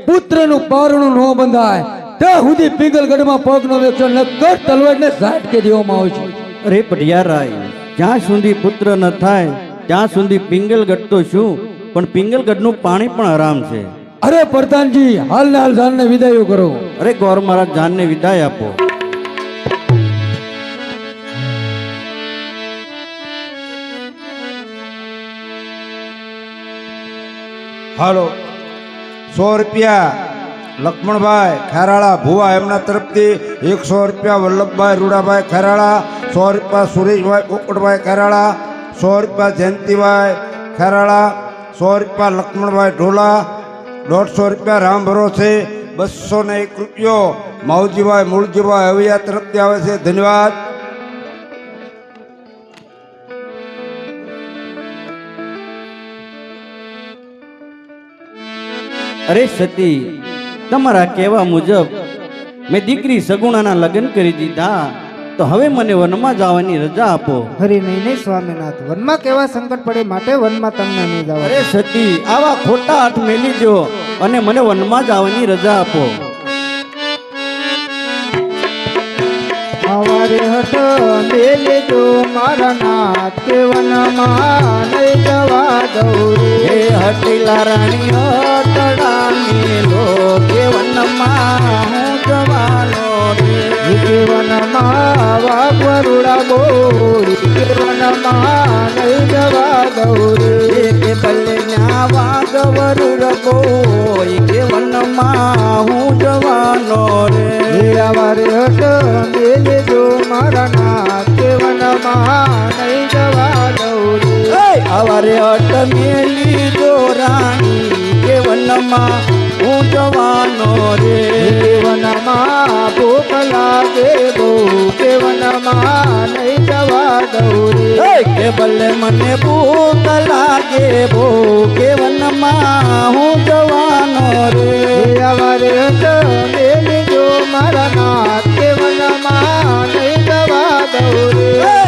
પુત્રનું પારણું ન બંધાય ત્યાં સુધી પિંગલગઢમાં પગનો વેચો નકર તલવારને ઝાટકે દેવામાં આવે છે અરે પઢિયારાય જ્યાં સુધી પુત્ર ન થાય ત્યાં સુધી પિંગલગઢ તો શું પણ પિંગલગઢનું પાણી પણ આરામ છે. અરે પ્રધાનજી હાલ ને હાલ જાનને વિદાયો કરો. અરે ગોર મહારાજ જાનને વિદાય આપો. હાલો 100 રૂપિયા લક્ષ્મણભાઈ ખેરાળા ભુવા એમના તરફથી 100 રૂપિયા વલ્લભભાઈ રૂડાભાઈ ખેરાળા 100 રૂપિયા સુરેશભાઈ પોપટભાઈ ખેરાળા 100 રૂપિયા જયંતિભાઈ ખેરાળા 100 રૂપિયા લક્ષ્મણભાઈ ઢોલા 150 રૂપિયા રામ ભરોસે 201 રૂપિયો માવજીભાઈ મૂળજીભાઈ હવૈયા તરફથી આવે છે. ધન્યવાદ. અરે સતી, તમારા કહેવા મુજબ મેં દીકરી સગુણાના લગ્ન કરી દીધા, તો હવે મને વનમાં જવાની રજા આપો. હરી નહીં સ્વામીનાથ, વનમાં કેવા સંકટ પડે માટે વનમાં તમને નહીં જવા. અરે સતી, આવા ખોટા હાથ મેલી દો અને મને વનમાં જવાની રજા આપો. હવારે હટ મેલે તો મારા નાથ કે વનમાં નહીં જવા દઉં. હે હટીલા રાણી હટડા મેલો કે વનમાં હું જવાનો રે. કે વનમાં વાઘવરુડા બોરી કે વનમાં નહીં જવા દઉં. કે ભલે ન્યા વાગવરુડ કોઈ કે વનમાં હું જવાનો રે. હવારે હટ મેલે તો મારા નાથ કે વનમાં નહીં જવા દઉં. અવારે અટ મેલી દો રાણી કે વનમાં હું જવાનો રે. વનમાં ભૂખ લાગે બહુ કે વનમાં નહીં જવા દઉં. કે ભલે મને ભૂખ લાગે બહુ કે વનમાં હું જવાનો રે. હવારે હટ મેલી જો મારા નાથ કે વનમાં નહીં જવા દઉં.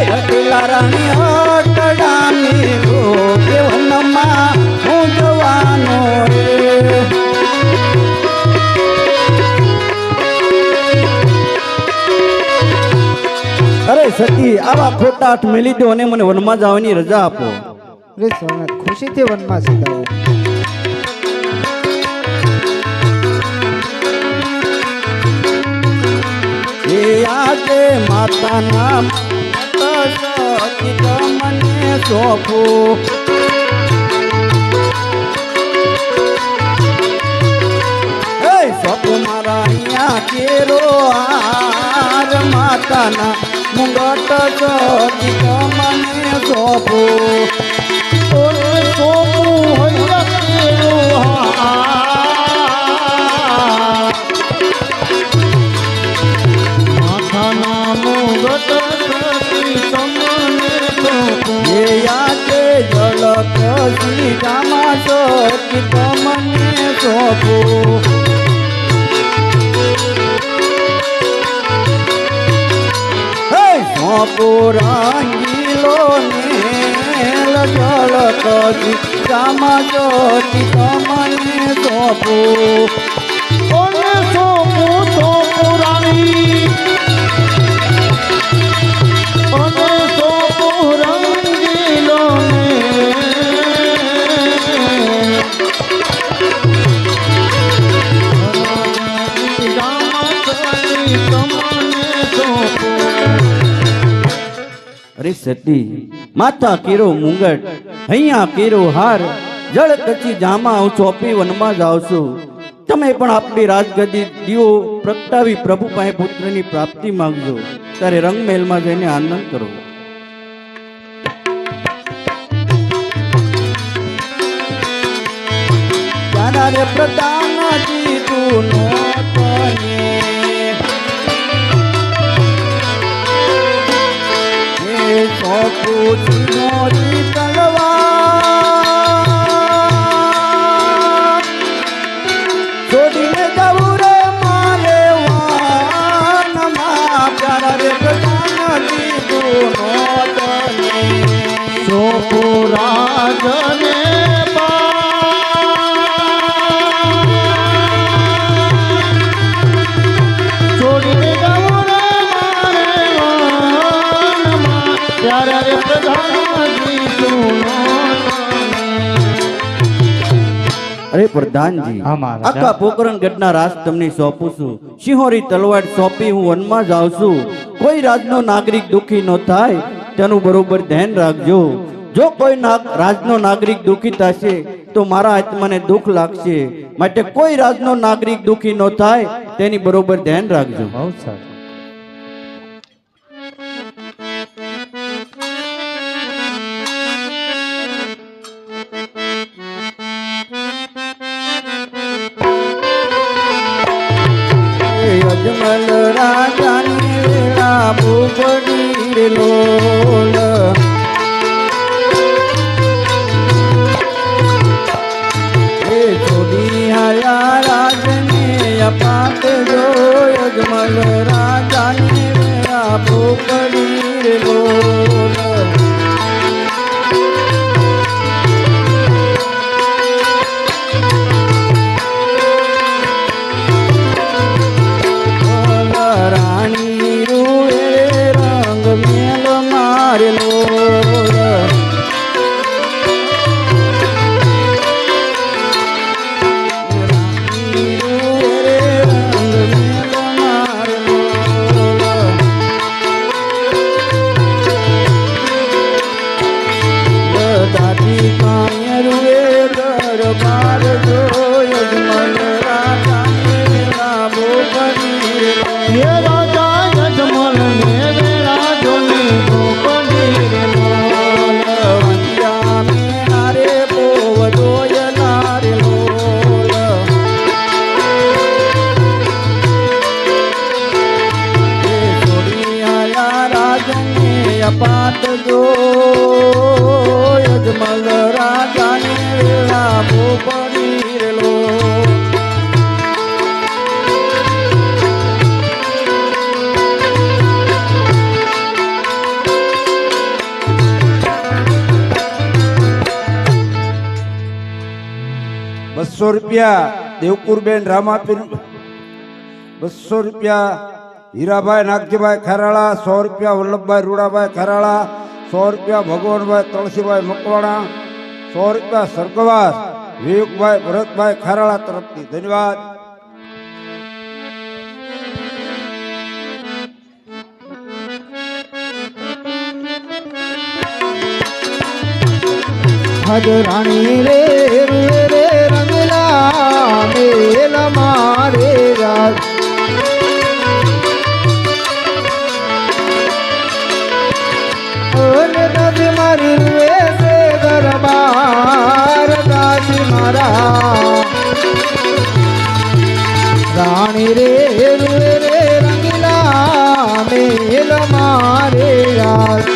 હટીલા રાણી હટડા મેલો કે વનમાં હું જવાનો રે. સતી આવા ખોટા હાથ મેલી દો અને મને વનમાં જવાની રજા આપો. રે સોમનાથ ખુશીથી વનમાં સીધાવો. એ આજે માતાના સતી તમને સોંપો. સોંપો મારા અહીંયા કેરો હાર માતાના મુંગટ સતી તમને સોંપો. માથાના મુગટ સતી તમને સોંપો. એ યાદે ઝલક સીધામાં સતી તમને સોંપો. સોંપો રંગીલો નેલ ઝલક સીધામાં સતી તમને સોંપો. ઓને સોંપું સોંપું રાણી, ઓને સોંપું રંગીલો ને. રામા સતી તમને સોંપું. અરે સતી માથા કેરો મુંગટ અહીંયા કેરો હાર જળ કચી જામા હું ચોપી વનમાં જાઉં છું. તમે પણ આપણી રાજગદી દીવો પ્રગટાવી પ્રભુ પાસે પુત્રની પ્રાપ્તિ માંગજો. ત્યારે રંગમહેલમાં જઈને આનંદ કરો. તારા રે પ્રધાનજી તું નો સોંપું મોરી તલવાર છોડીને જવું રે મારે વાનમાં. પ્યારા રે પ્રધાનજી તું નો સોંપું રાજને છોડીને જવું રે મારે વનમાં. ત્યારે રે પ્રધાનજી સુનો. અરે પ્રધાનજી હા, મહારાજા. આખા પોકરણ ગઢના રાજ તમને સોંપું છું. સિંહોરી તલવાર સોંપી હું વનમાં જાઉં છું. કોઈ રાજનો નાગરિક દુખી ન થાય તેનું બરોબર ધ્યાન રાખજો. જો કોઈ રાજનો નાગરિક દુખી થશે તો મારા આત્માને દુઃખ લાગશે. માટે કોઈ રાજનો નાગરિક દુખી ન થાય તેની બરોબર ધ્યાન રાખજો. બહુ સારું. અજમલ રાજાની વેળા ભૂપડી લોલ. એ છોડી આયા રાજને અપાત જો. અજમલ રાજાની વેળા ભૂપડી લોલ. રાણી રૂએ રંગ મેલ મારેલો. રાણી રૂએ રંગ મેલ મારેલો. દાદી કાંય રૂએ દરબાર જોય. અજમલ રાજાને લાભો કરી હે રાજા યજમલ ને વેળા જોની ભૂપડી રે લોલ. વંદ્યા મેણા રે પોવદોયલા રે લોલ. એ છોડી આયા રાજને અપાત જો. અજમલ રાજાને વેળા ભૂપડી રે લોલ. ₹200 દેવપુરબેન રામાપીર ₹200 હીરાભાઈ નાગજીભાઈ ખેરાળા 100 રૂપિયા વલ્લભભાઈ રૂડાભાઈ ખેરાળા 100 રૂપિયા ભગવાનભાઈ તુલસીભાઈ મકવાણા 100 રૂપિયા સ્વર્ગવાસ વિવેકભાઈ ભરતભાઈ ખેરાળા તરફથી ધન્યવાદ હજ રાણી રે રે રે રંગલા મેલ મારે રાજ ઓને નદ મારી રૂએ સે દરબાર દાસી મારા રાણી રે રે રે રંગલા મેલ મારે રાજ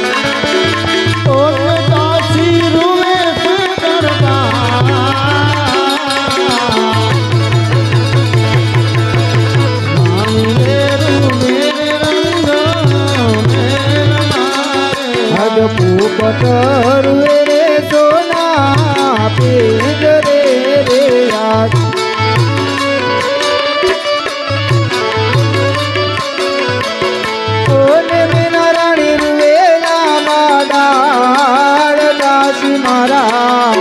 પોપટ રે સોના પિંજરે રે રાજ ઓને મેના રાણી રૂવેલા માડાળ દાસી મારા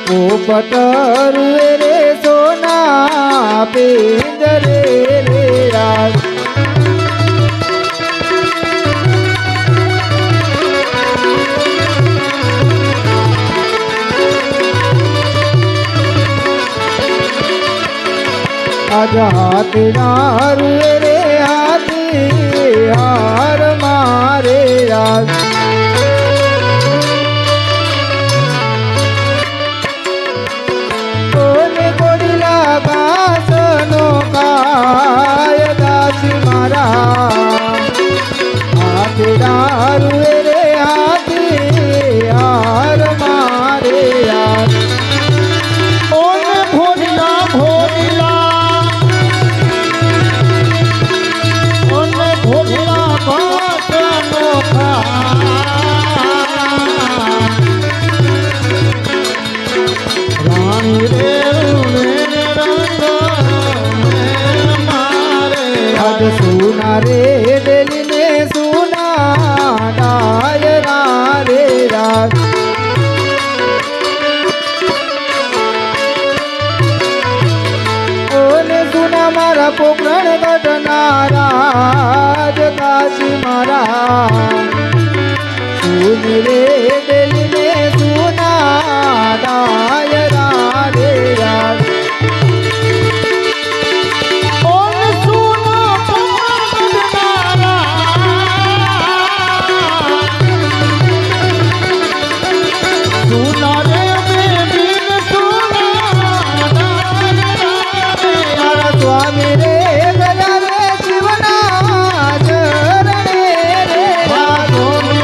પોપટ રે સોના પિંજરે રે રાજ આજ હાથના રે હાથી હાર મારે રાજ કોને કોડીલા ઘાસનો કાય દાસી મારા હાથના રે હાથી હાર મારે રાજ ઓને ભોળિયા ભોળિયા રાણી રે આજ સુના રે ડેલીને સુના ડાયરા રે રાજ ઓને સુના મારા પોકરણ ગઢનારા કાશી મારા સુન રે ડેલીને સુના